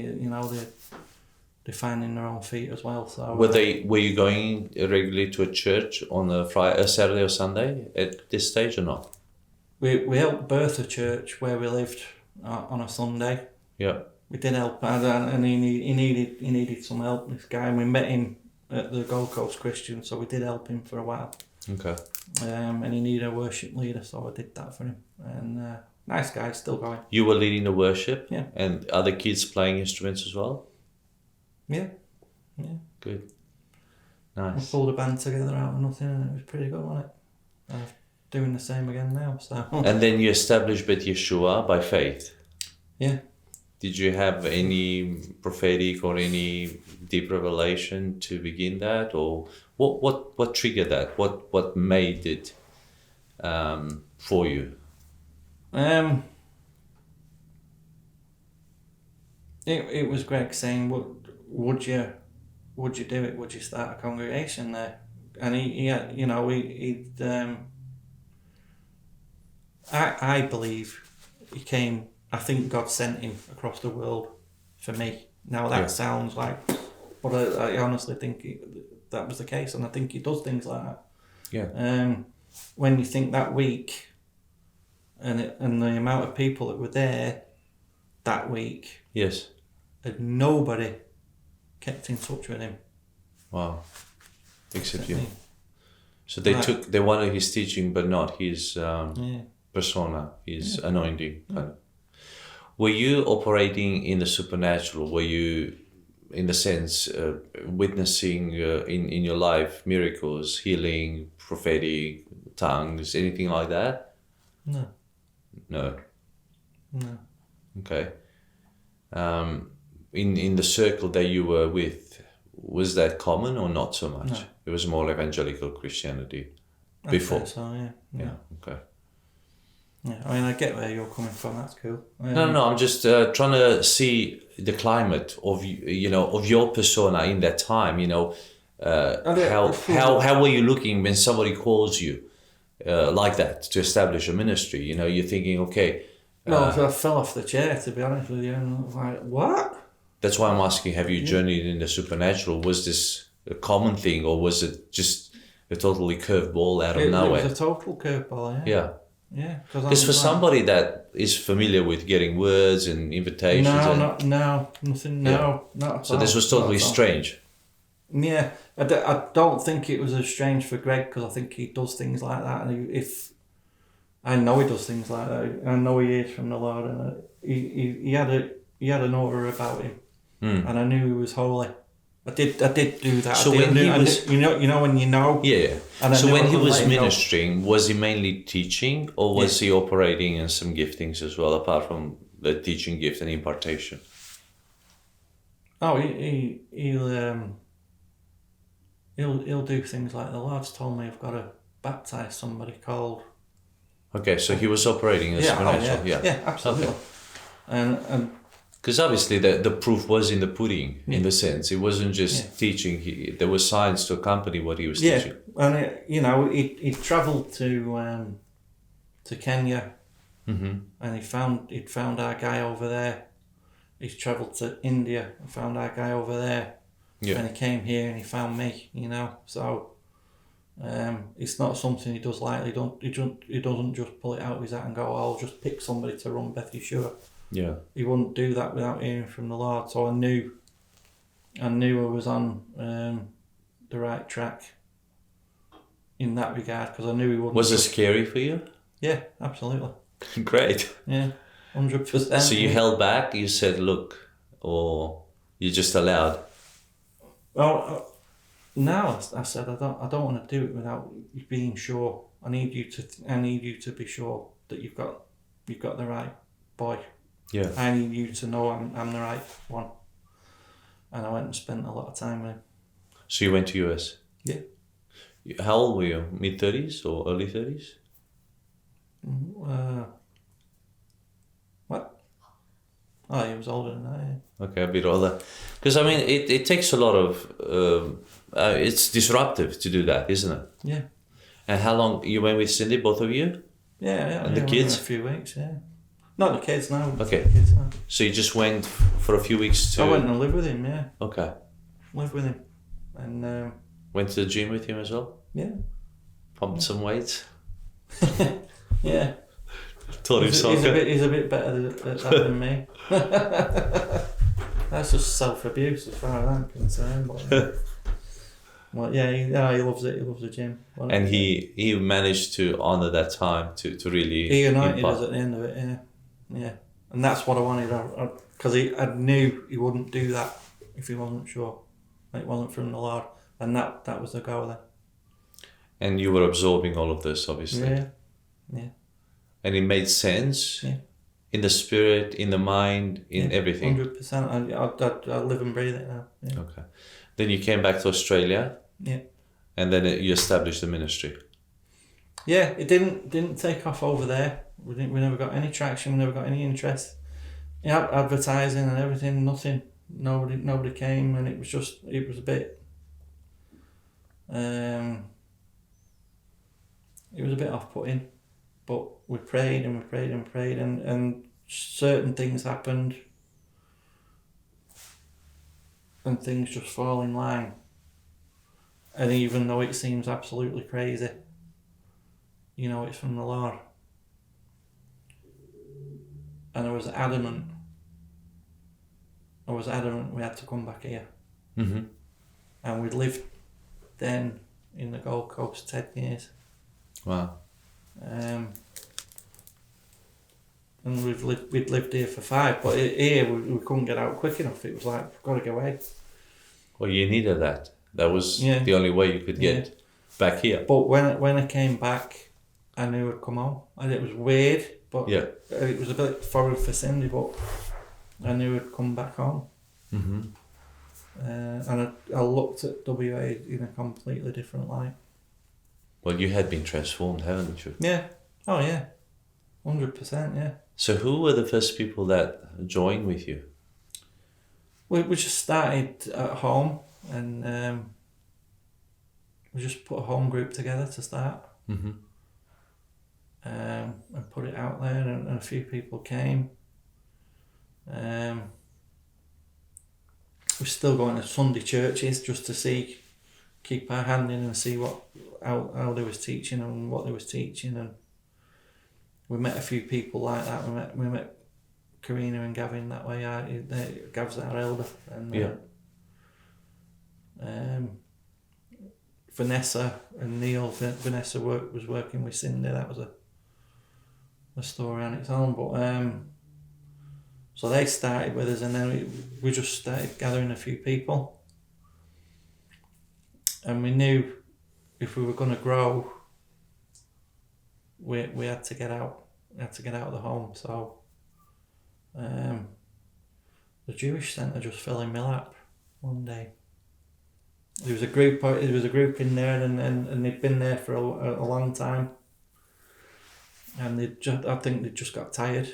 they're finding their own feet as well. So were you going regularly to a church on a Saturday or Sunday at this stage or not? We helped birth a church where we lived on a Sunday. Yeah. We did help, and he needed some help. This guy, and we met him at the Gold Coast Christian, so we did help him for a while. Okay. And he needed a worship leader, so I did that for him. And nice guy, still going. You were leading the worship. Yeah. And other kids playing instruments as well. Yeah. Good. Nice. We pulled a band together out of nothing, and it was pretty good, wasn't it? I'm doing the same again now. So. And then you established Beth Yeshua by faith. Yeah. Did you have any prophetic or any deep revelation to begin that, or what triggered that? What made it for you? It was Greg saying, would you do it? Would you start a congregation there? And I believe he came. I think God sent him across the world for me. Now that sounds like, but I honestly think that was the case, and I think he does things like that. Yeah. When you think that week, and the amount of people that were there that week. Yes. And nobody kept in touch with him. Wow. Except you. So they wanted his teaching, but not his persona, his anointing. Kind of. Were you operating in the supernatural? Were you, in the sense, witnessing in your life miracles, healing, prophetic, tongues, anything like that? No. Okay. In the circle that you were with, was that common or not so much? No. It was more evangelical Christianity I'd before. say so, Yeah. Okay. Yeah, I mean, I get where you're coming from. That's cool. No. I'm just trying to see the climate of your persona in that time. How were you looking when somebody calls you like that to establish a ministry? You're thinking, okay. No, I fell off the chair, to be honest with you, and I was like, what? That's why I'm asking, have you journeyed in the supernatural? Was this a common thing, or was it just a totally curveball out of nowhere? It was a total curveball, Yeah. Yeah. Because for somebody that is familiar with getting words and invitations... nothing, not at all. So this was totally strange. Yeah, I don't think it was as strange for Greg, because I think he does things like that, and I know he does things like that. I know he is from the Lord, and he had an aura about him, and I knew he was holy. I did do that. So when he was, when you know. Yeah. And so when he was ministering, was he mainly teaching, or was he operating in some giftings as well, apart from the teaching gift and impartation? Oh, he'll do things like, the Lord's told me I've got to baptize somebody called. Okay, so he was operating as supernatural. Yeah, absolutely. Okay. And because obviously the proof was in the pudding, in the sense. It wasn't just teaching. There was signs to accompany what he was teaching. And he travelled to Kenya, and he'd found our guy over there. He's travelled to India and found our guy over there. Yeah. And he came here and he found me. So it's not something he does lightly. He doesn't just pull it out of his hat and go, I'll just pick somebody to run Beth Yeshua. Yeah. He wouldn't do that without hearing from the Lord. So I knew I was on the right track in that regard, because I knew he wouldn't. Was it scary for you? Yeah, absolutely. Great. Yeah, 100%. So you held back, you said, look, or you just allowed? Well, now I said I don't want to do it without being sure. I need you to be sure that you've got the right boy. Yeah. I need you to know I'm the right one. And I went and spent a lot of time with him. So you went to US? Yeah. How old were you? Mid-30s or early 30s? What? Oh, he was older than that, yeah. Okay, a bit older. Because, I mean, it takes a lot of... it's disruptive to do that, isn't it? Yeah. And how long... You went with Cindy, both of you? Yeah. And the kids? A few weeks, yeah. Not the kids, no. Okay. The kids, no. So you just went for a few weeks to... I went and lived with him, yeah. Okay. Lived with him. And... went to the gym with him as well? Yeah. Pumped some weights? Yeah. Taught him soccer? He's a bit better at that than me. That's just self-abuse as far as I'm concerned. But, well, yeah, he loves it. He loves the gym. And he managed to honour that time to really... He anointed us at the end of it, yeah. Yeah. And that's what I wanted, because I knew he wouldn't do that if he wasn't sure. It wasn't from the Lord. And that was the goal then. And you were absorbing all of this, obviously. Yeah. And it made sense in the spirit, in the mind, in everything. 100%. I live and breathe it now. Yeah. Okay. Then you came back to Australia. Yeah. And then you established the ministry. Yeah, it didn't take off over there. We never got any traction. We never got any interest. Yeah, advertising and everything. Nothing. Nobody came, and it was a bit. It was a bit off-putting, but we prayed and we prayed and prayed, and certain things happened, and things just fall in line. And even though it seems absolutely crazy, it's from the Lord. And I was adamant we had to come back here. Mm-hmm. And we'd lived then in the Gold Coast 10 years. Wow. And we'd lived here for 5, but here we couldn't get out quick enough. It was like, we've got to go away. Well, you needed that. That was the only way you could get back here. But when I came back, I knew I'd come home. And it was weird, but it was a bit foreign for Cindy, but I knew I'd come back home. Mm-hmm. And I looked at WA in a completely different light. Well, you had been transformed, haven't you? Yeah. Oh, yeah. 100%, yeah. So who were the first people that joined with you? We just started at home, and we just put a home group together to start. Mm-hmm. And put it out there, and a few people came. we're still going to Sunday churches just to keep our hand in and see how they was teaching and what they was teaching, and we met a few people like that. We met Karina and Gavin that way. Gav's our elder, and Vanessa and Neil. Vanessa was working with Cindy. That was a story on its own, but so they started with us, and then we just started gathering a few people, and we knew if we were going to grow, we had to get out. We had to get out of the home. So the Jewish Centre just fell in my lap one day. There was a group in there, and they'd been there for a long time, and I think they just got tired.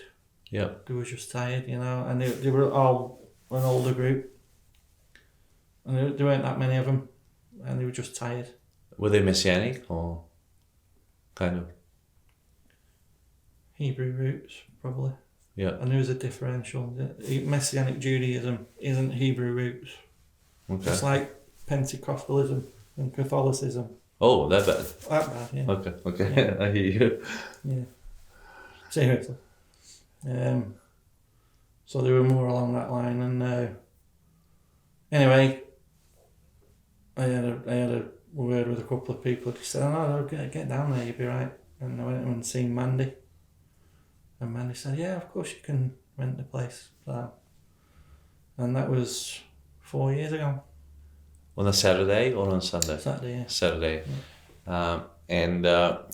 Yeah. They were just tired, and they were all an older group, and there weren't that many of them, and they were just tired. Were they Messianic or kind of? Hebrew roots, probably. Yeah. And there was a differential. Messianic Judaism isn't Hebrew roots. Okay. It's like Pentecostalism and Catholicism. Oh, that bad. That bad, yeah. Okay. Yeah. I hear you. Yeah. Seriously. So they were more along that line, and anyway, I had a word with a couple of people. They said, "Oh, get down there, you'll be right." And I went and seen Mandy, and Mandy said, "Yeah, of course you can rent the place." So, and that was 4 years ago. On a Saturday or on Sunday? Saturday, yeah. Saturday. Yeah.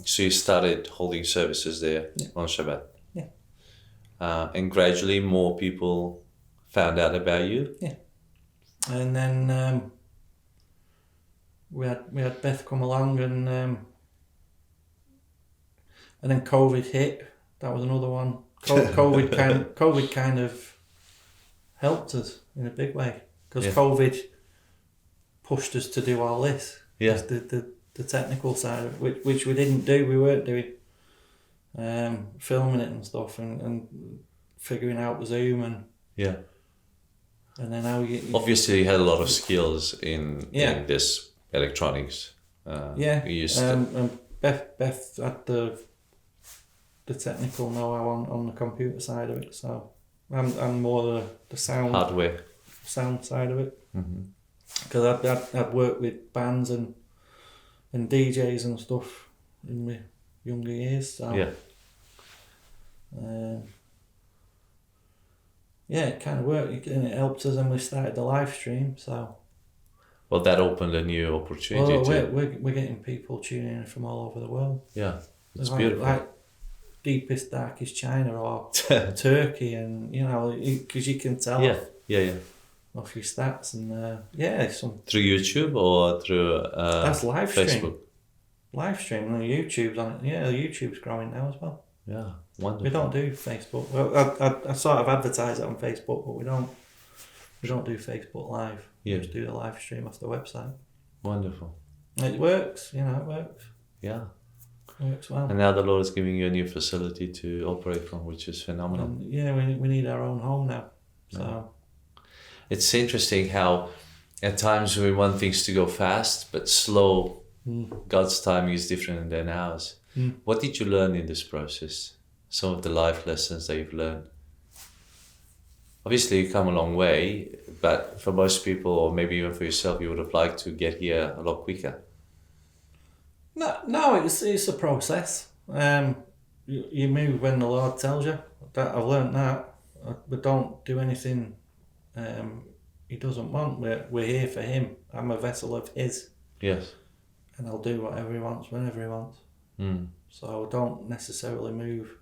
So you started holding services there on Shabbat. Yeah. And gradually more people found out about you. Yeah. And then we had Beth come along, and then COVID hit. That was another one. COVID kind of helped us in a big way, because COVID pushed us to do all this. Yeah. The technical side of it, which we didn't do. We weren't doing filming it and stuff, and figuring out Zoom and and then how you obviously you had a lot of skills in this electronics. You used and Beth had the technical know-how on the computer side of it, so I'm more the sound side of it, because I'd worked with bands and DJs and stuff in my younger years, so it kind of worked, and it helped us, and we started the live stream. So that opened a new opportunity. We're getting people tuning in from all over the world. Yeah, it's beautiful. Like deepest, darkest China or Turkey, and because you can tell off your stats, and some through YouTube or through that's live Facebook. Stream. Live stream, and YouTube's on it. Yeah, YouTube's growing now as well. Yeah, wonderful. We don't do Facebook. Well, I sort of advertise it on Facebook, but we don't do Facebook Live. Yeah. We just do the live stream off the website. Wonderful. It works, it works. Yeah. It works well. And now the Lord is giving you a new facility to operate from, which is phenomenal. And we need our own home now. So it's interesting how at times we want things to go fast, but slow. God's timing is different than ours. What did you learn in this process? Some of the life lessons that you've learned. Obviously, you've come a long way, but for most people, or maybe even for yourself, you would have liked to get here a lot quicker. No, it's a process. You move when the Lord tells you. That I've learned that. We don't do anything He doesn't want. We're here for Him. I'm a vessel of His. Yes. And I'll do whatever He wants, whenever He wants. So I don't necessarily move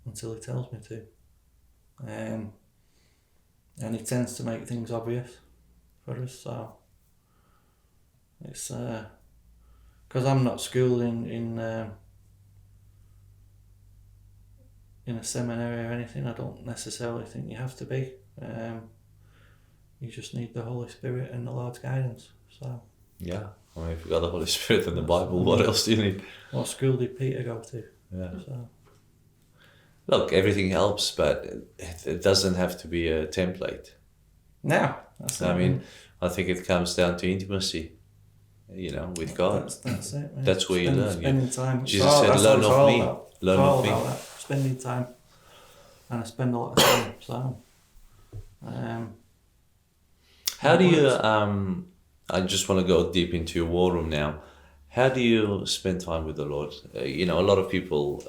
until He tells me to. And He tends to make things obvious for us, so it's because I'm not schooled in a seminary or anything. I don't necessarily think you have to be. You just need the Holy Spirit and the Lord's guidance. So yeah, I mean, if you've got the Holy Spirit and the Bible, what else do you need? What school did Peter go to? Yeah. So. Look, everything helps, but it doesn't have to be a template. Now, that's it. I mean, I think it comes down to intimacy, with God. That's it. Man. That's where you learn. Spending time. Jesus said, "Learn of me." Learn of me. That. Spending time, and I spend a lot of time. So, how do you? I just want to go deep into your war room now. How do you spend time with the Lord? A lot of people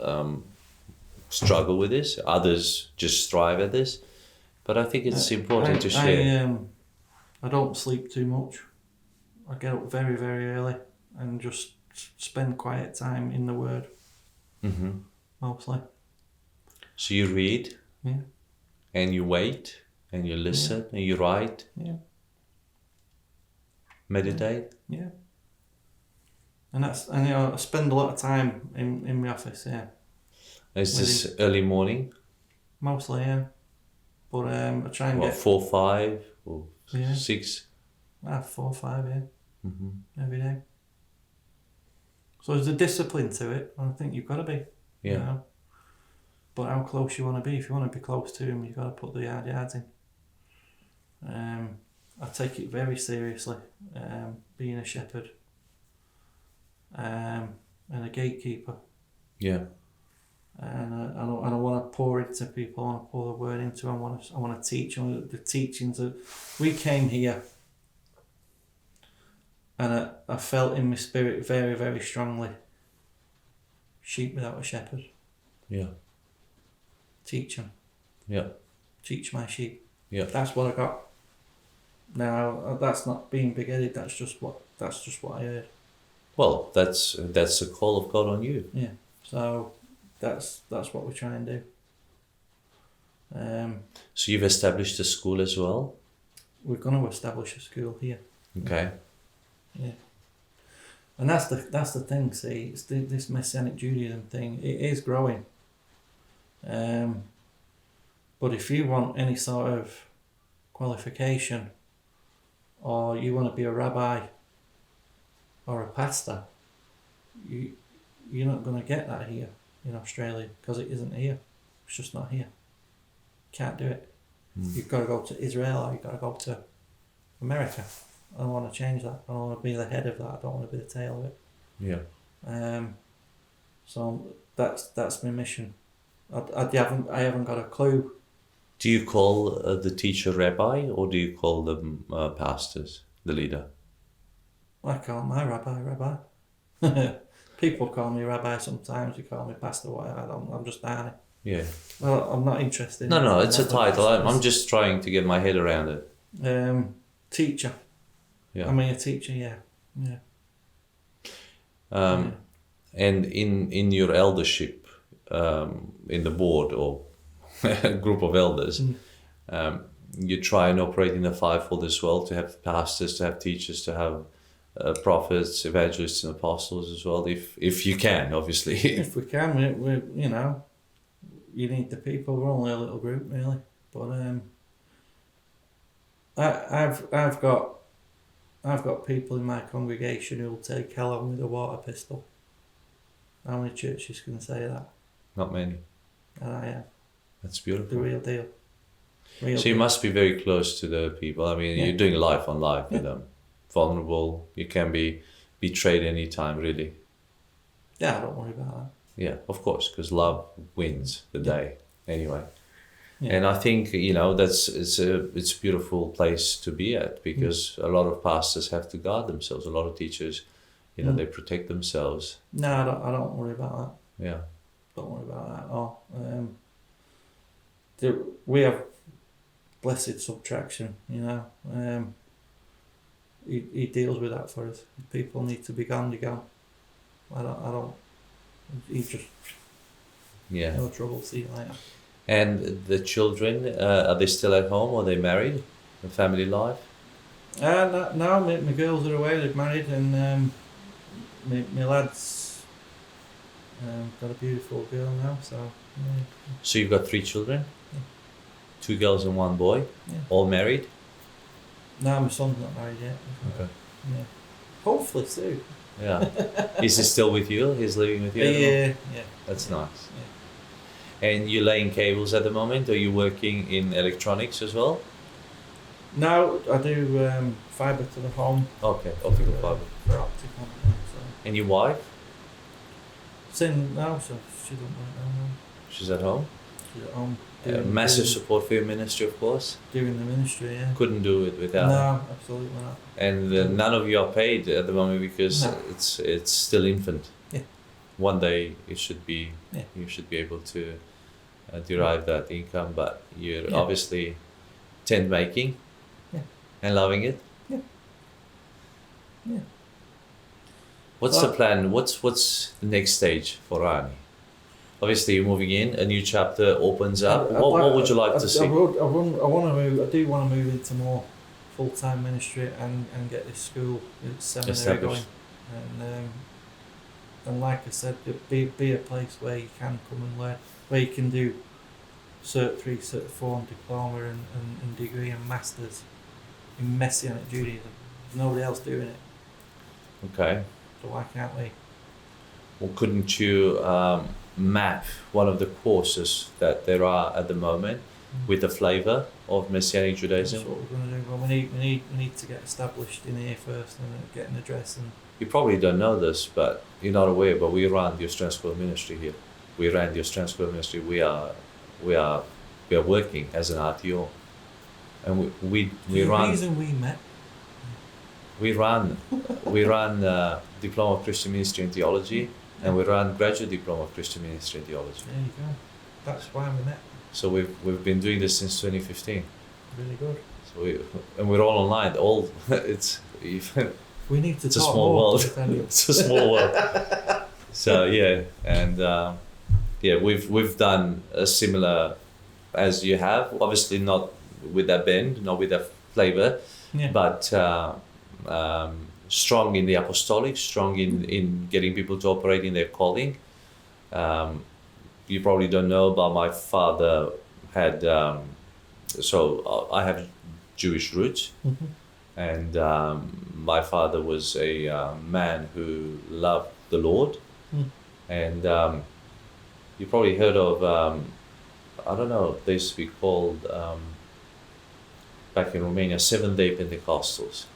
struggle with this. Others just strive at this. But I think it's important to share. I don't sleep too much. I get up very, very early and just spend quiet time in the Word. Mm-hmm. Mostly. So you read? Yeah. And you wait? And you listen? And you write? Yeah. Meditate? Yeah. And I spend a lot of time in my office, yeah. Is this early morning? Mostly, yeah. But I try and get 4, 5 or 6? 4, 5, yeah. Mm-hmm. Every day. So there's a discipline to it, and I think you've got to be. Yeah. But how close you want to be? If you want to be close to him, you've got to put the hard yards in. I take it very seriously, being a shepherd and a gatekeeper. Yeah. And I don't want to pour into people. I want to pour the word into them. I want to teach them the teachings that we came here. And I felt in my spirit very, very strongly. Sheep without a shepherd. Yeah. Teach them. Yeah. Teach my sheep. Yeah. That's what I got. Now that's not being big-headed. That's just what I heard. Well, that's the call of God on you. Yeah. So that's what we try and do. So you've established a school as well? We're going to establish a school here. Okay. Yeah. And that's the thing. See, it's this Messianic Judaism thing. It is growing. But if you want any sort of qualification, or you want to be a rabbi or a pastor, you're not going to get that here in Australia because it isn't here. It's just not here. Can't do it. You've got to go to Israel or you've got to go to America. I don't want to change that. I don't want to be the head of that. I don't want to be the tail of it. Yeah. So that's my mission. I haven't got a clue. Do you call the teacher rabbi or do you call them pastors, the leader? I call my rabbi. People call me rabbi sometimes. You call me pastor. I'm just Arnie. Yeah. Well, I'm not interested. No, it's a title. I'm just trying to get my head around it. Teacher. Yeah. I mean, a teacher. Yeah. And in your eldership, in the board or a group of elders, you try and operate in the fivefold as well, to have pastors, to have teachers, to have prophets, evangelists and apostles as well, if you can, obviously. If we can, we you need the people. We're only a little group, really. But I've got people in my congregation who will take hell on with a water pistol. How many churches can say that? Not many. And I have. That's beautiful. The real deal. So you must be very close to the people. I mean, you're doing life on life with them. Vulnerable. You can be betrayed anytime, really. Yeah, I don't worry about that. Yeah, of course, because love wins the day anyway. Yeah. And I think, it's a beautiful place to be at, because a lot of pastors have to guard themselves. A lot of teachers, they protect themselves. No, I don't worry about that. Yeah. Don't worry about that at all. We have blessed subtraction, he deals with that for us. If people need to be gone, they're gone. I don't. He just no trouble. See you later. And the children, are they still at home, or are they married? The family life? No, my girls are away. They're married, and my lad's got a beautiful girl now. So you've got 3 children? Yeah. 2 girls and 1 boy? Yeah. All married? No, my son's not married yet. Okay. Yeah. Hopefully soon. Yeah. Is he still with you? He's living with you? Yeah. That's nice. Yeah. And you're laying cables at the moment? Are you working in electronics as well? Now I do fibre to the home. Okay, optical fiber. For optic company. So. And your wife? Sin now, so she don't work now. She's at home. She's at home. Massive support for your ministry, of course. Doing the ministry, yeah. Couldn't do it without her. No, absolutely not. And none of you are paid at the moment because No. it's still infant. Yeah. One day it should be. Yeah. You should be able to derive that income, but you're Yeah. obviously tent making. Yeah. And loving it. Yeah. Yeah. What's the plan? What's the next stage for Rani? Obviously, you're moving in. A new chapter opens up. What would you like to see? I want to move. I do want to move into more full-time ministry and get this school, this seminary going, and like I said, be a place where you can come and learn, where you can do Cert 3, Cert 4 and diploma and degree and masters in Messianic Judaism. There's nobody else doing it, Okay. so why can't we? Well, couldn't you map one of the courses that there are at the moment with the flavour of Messianic That's Judaism? what we're going to do. Well, we need to get established in here first and get an address and. You probably don't know this, but you're not aware, but we run the Australian School of Ministry here. We ran the Australian School of Ministry. We are working as an RTO. And we The run reason we met. we run Diploma of Christian Ministry and Theology, and we run Graduate Diploma of Christian Ministry and Theology. There you go. That's why we met. So we've been doing this since 2015. Really good. So we're all online. It's We need to it's a talk small more, world. I tell you. It's a small world. So yeah, and we've done a similar as you have. Obviously not with that bend, not with that flavor, Yeah. but strong in the apostolic, strong in getting people to operate in their calling. You probably don't know, but my father had. So I have Jewish roots. Mhm. And my father was a man who loved the Lord. Mm. And you probably heard of, I don't know, they used to be called, back in Romania, 7-day Pentecostals.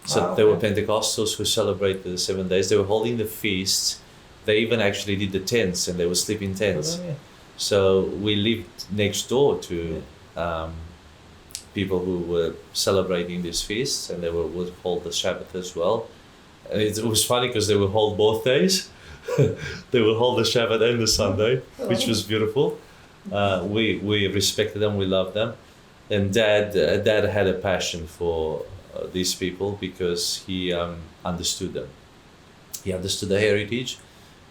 So they were Pentecostals who celebrated the 7 days. They were holding the feasts. They even actually did the tents, and they would sleep in tents. Oh, yeah. So we lived next door to people who were celebrating these feasts, and they would hold the Shabbat as well. And it was funny because they would hold both days. They would hold the Shabbat and the Sunday, which was beautiful. We respected them, we loved them. And Dad had a passion for these people because he understood them. He understood the heritage,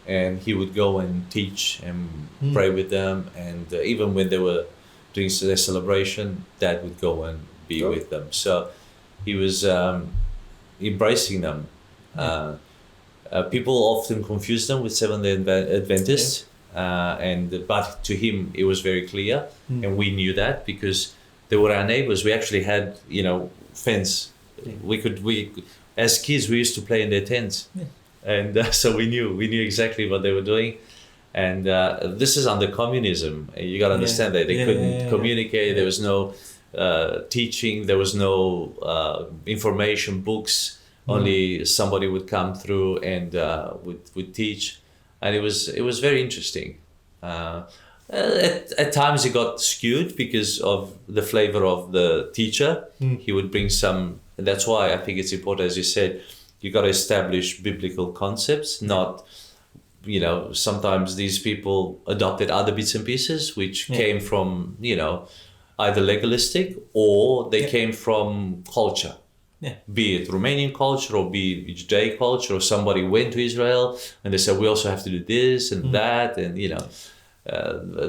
and he would go and teach and pray with them. And even when they were doing their celebration, Dad would go and be with them. So he was embracing them. People often confuse them with Seventh-day Adventists, but to him it was very clear, and we knew that because they were our neighbors. We actually had, fence. We as kids we used to play in their tents, and so we knew exactly what they were doing. And this is under communism. You got to understand that they couldn't communicate. There was no teaching. There was no information, books. Only somebody would come through and would teach, and it was very interesting. At times it got skewed because of the flavor of the teacher. He would bring some. That's why I think it's important, as you said, you got to establish biblical concepts, not. Sometimes these people adopted other bits and pieces which came from, either legalistic or they came from culture. Yeah. Be it Romanian culture or be it Judaic culture, or somebody went to Israel and they said, we also have to do this and that. And,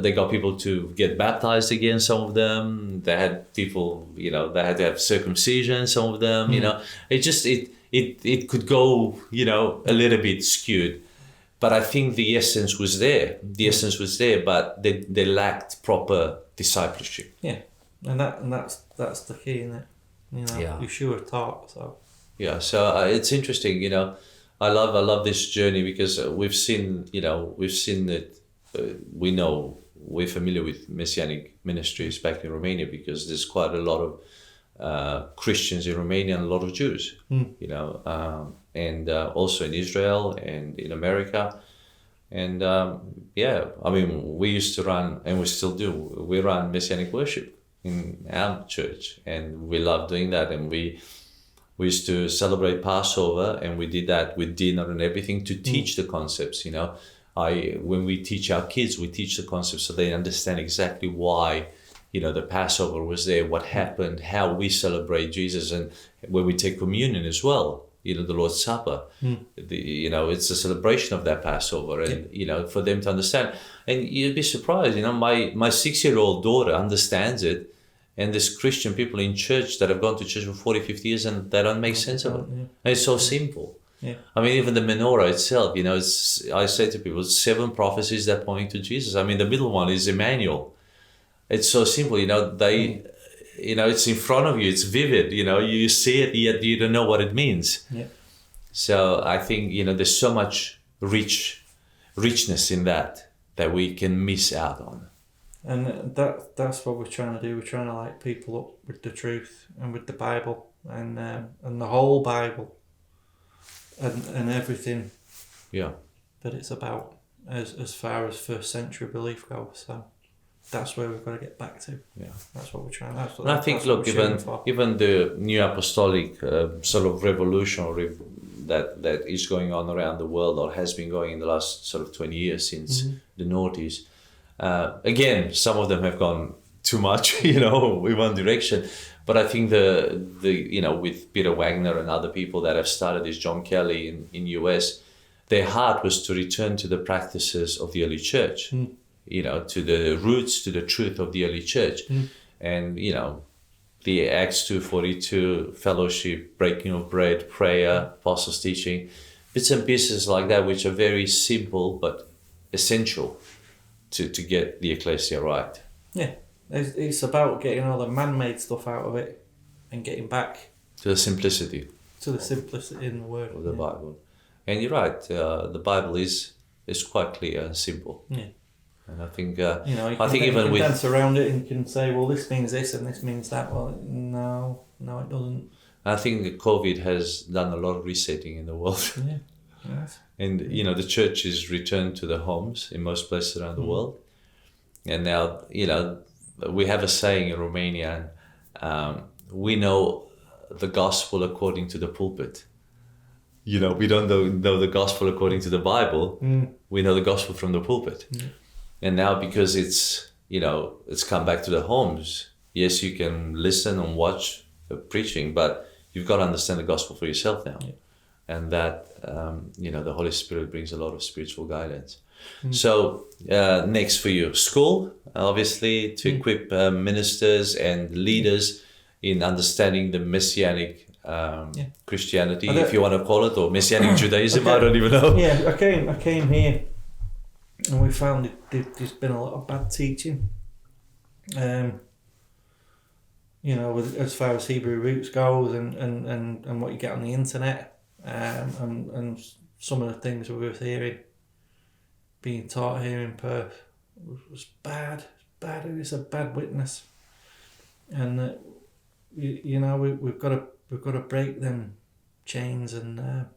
they got people to get baptized again, some of them. They had people, they had to have circumcision, some of them, it could go, a little bit skewed. But I think the essence was there. But they lacked proper discipleship. Yeah, and that's the key, isn't it? Yeshua taught. So yeah, so it's interesting. I love this journey because we've seen that. We're familiar with Messianic ministries back in Romania because there's quite a lot of Christians in Romania and a lot of Jews, you know, and also in Israel and in America. And yeah, I mean, we used to run, and we still do, we run Messianic worship in our church, and we love doing that. And we used to celebrate Passover, and we did that with dinner and everything to teach the concepts, you know. When we teach our kids, we teach the concepts so they understand exactly why, you know, the Passover was there, what happened, how we celebrate Jesus, and when we take communion as well, you know, the Lord's Supper, you know, it's a celebration of that Passover, and, you know, for them to understand. And you'd be surprised, you know, my 6-year-old daughter understands it, and there's Christian people in church that have gone to church for 40, 50 years and they don't make sense of it. And it's so simple. Yeah. I mean, even the menorah itself, you know, I say to people, 7 prophecies that point to Jesus. I mean, the middle one is Emmanuel. It's so simple, you know, you know, it's in front of you, it's vivid, you know, you see it, yet you don't know what it means. Yeah. So I think, you know, there's so much richness in that we can miss out on. And that's what we're trying to do. We're trying to light people up with the truth and with the Bible and the whole Bible and everything. Yeah. That it's about as far as first century belief goes. So that's where we've got to get back to. Yeah. That's what we're trying. And I think, look, even the new apostolic sort of revolution that is going on around the world, or has been going in the last sort of 20 years since the noughties. Again, some of them have gone too much, you know, in one direction. But I think the you know, with Peter Wagner and other people that have started this, John Kelly in US, their heart was to return to the practices of the early church, you know, to the roots, to the truth of the early church. And, you know, the Acts 2:42, fellowship, breaking of bread, prayer, apostles' teaching, bits and pieces like that, which are very simple but essential to get the ecclesia right. Yeah. It's about getting all the man-made stuff out of it and getting back to the simplicity. To the simplicity in the word of the Bible. And you're right, the Bible is quite clear and simple. Yeah. And I think you know, you can dance around it and you can say, well, this means this and this means that. Well, no, it doesn't. I think that COVID has done a lot of resetting in the world. Yeah. Yes. And you know, the church is returned to the homes in most places around the world. And now, you know, we have a saying in Romania, we know the gospel according to the pulpit. You know, we don't know the gospel according to the Bible. We know the gospel from the pulpit. And now, because it's, you know, it's come back to the homes, yes, you can listen and watch the preaching, but you've got to understand the gospel for yourself now. Yeah. And that, you know, the Holy Spirit brings a lot of spiritual guidance. So next for you, school, obviously, to equip ministers and leaders in understanding the Messianic Christianity, if you want to call it, or Messianic Judaism, I don't even know. Yeah, I came here and we found there's been a lot of bad teaching. You know, as far as Hebrew roots goes and what you get on the internet, and some of the things we were hearing, being taught here in Perth, was bad. It was a bad witness, and you know, we've got to break them chains and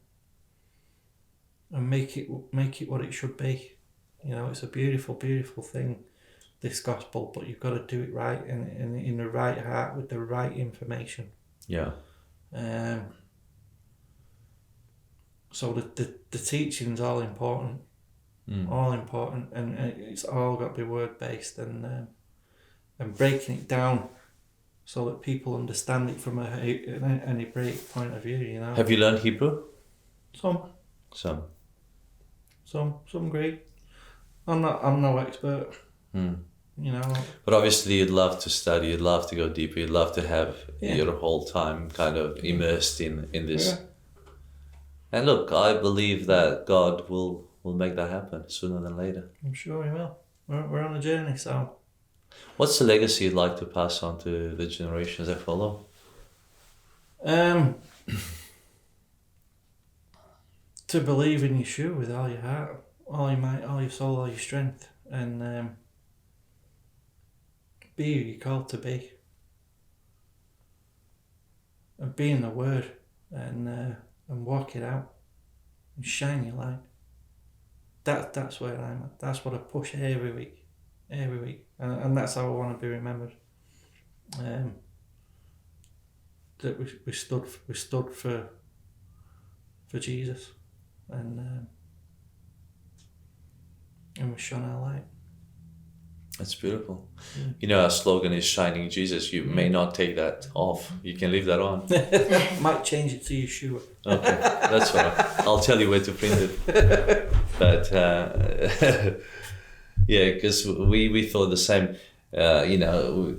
make it what it should be. You know, it's a beautiful thing, this gospel, but you've got to do it right and in the right heart with the right information. Yeah. So the teaching's all important. All important, and it's all got to be word based and breaking it down so that people understand it from an Hebraic point of view. You know. Have you learned Hebrew? Some Greek. I'm no expert. You know. But obviously, you'd love to study. You'd love to go deeper. You'd love to have your whole time kind of immersed in this. Yeah. And look, I believe that God will make that happen sooner than later. I'm sure He will. We're on a journey, so. What's the legacy you'd like to pass on to the generations that follow? To believe in Yeshua with all your heart, all your might, all your soul, all your strength, and be who you're called to be. be in the Word and walk it out and shine your light. That's where I'm at. That's what I push every week, and that's how I want to be remembered. That we stood for Jesus, and we shone our light. That's beautiful. Yeah. You know, our slogan is "Shining Jesus." You may not take that off. You can leave that on. Might change it to Yeshua. Okay, that's fine. I'll tell you where to print it. But yeah, because we thought the same. You know,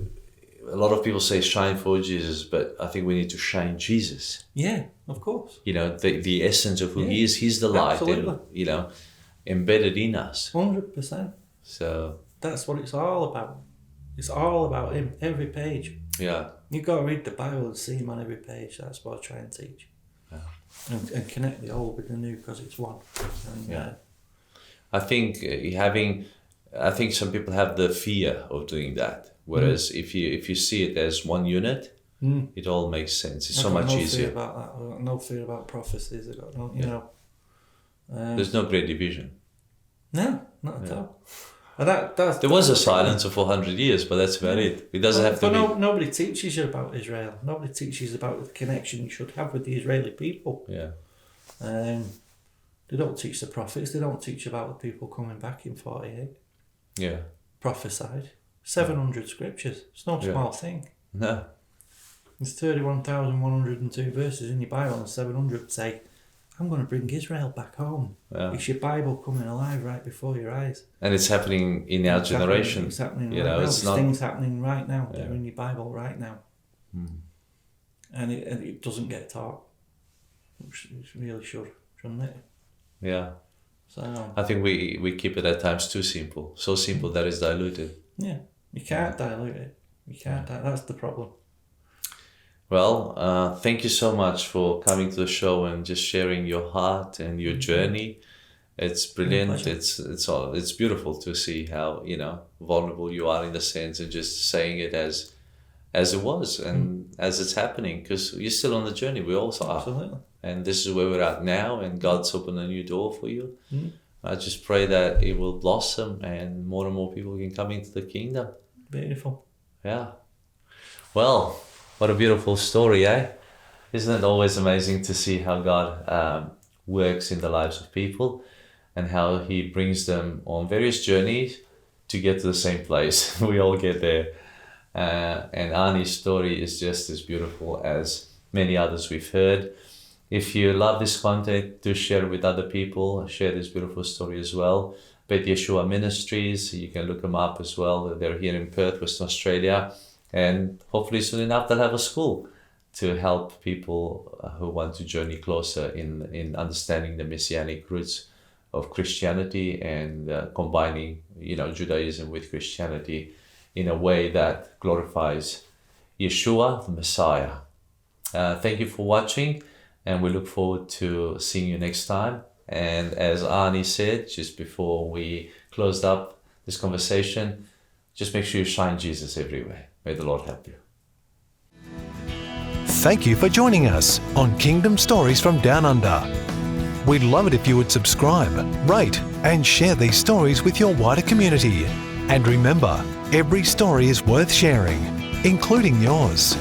a lot of people say shine for Jesus, but I think we need to shine Jesus. Yeah, of course. You know, the essence of who He is. He's the light, and, you know, embedded in us. 100%. So that's what it's all about. It's all about Him. Every page. yeah, You've got to read the Bible and see Him on every page. That's what I try and teach. Yeah. And connect the old with the new because it's one. And, yeah. I think I think some people have the fear of doing that. Whereas if you see it as one unit, it all makes sense. It's so much easier. Fear about that. I've got no fear about prophecies. I've got no, you know. There's no great division. No, not at all. And that's there was a silence of 400 years, but that's about it. It doesn't have to be. Nobody teaches you about Israel. Nobody teaches about the connection you should have with the Israeli people. Yeah. They don't teach the prophets. They don't teach about the people coming back in 48. Yeah. Prophesied. 700 scriptures. It's no small thing. No. There's 31,102 verses in your Bible, and 700 say, I'm going to bring Israel back home. Yeah. It's your Bible coming alive right before your eyes. And it's happening in our generation. It's happening you right know, now. it's There's not things happening right now. Yeah. They're in your Bible right now. And it doesn't get taught. It really should, shouldn't it? Yeah. So I think we keep it at times too simple. So simple that it's diluted. yeah, you can't dilute it. You can't. That's the problem. Well, thank you so much for coming to the show and just sharing your heart and your journey. It's brilliant. It's beautiful to see how, you know, vulnerable you are in the sense and just saying it as it was and as it's happening, because you're still on the journey. We also are. Absolutely. And this is where we're at now, and God's opened a new door for you. I just pray that it will blossom and more people can come into the kingdom. Beautiful. Yeah. Well, what a beautiful story, eh? Isn't it always amazing to see how God works in the lives of people and how He brings them on various journeys to get to the same place. We all get there. And Arnie's story is just as beautiful as many others we've heard. If you love this content, do share it with other people. Share this beautiful story as well. Bet Yeshua Ministries, you can look them up as well. They're here in Perth, Western Australia. And hopefully soon enough they'll have a school to help people who want to journey closer in understanding the Messianic roots of Christianity and combining, you know, Judaism with Christianity in a way that glorifies Yeshua, the Messiah. Thank you for watching, and we look forward to seeing you next time. And as Arnie said just before we closed up this conversation, just make sure you shine Jesus everywhere. May the Lord help you. Thank you for joining us on Kingdom Stories from Down Under. We'd love it if you would subscribe, rate, and share these stories with your wider community. And remember, every story is worth sharing, including yours.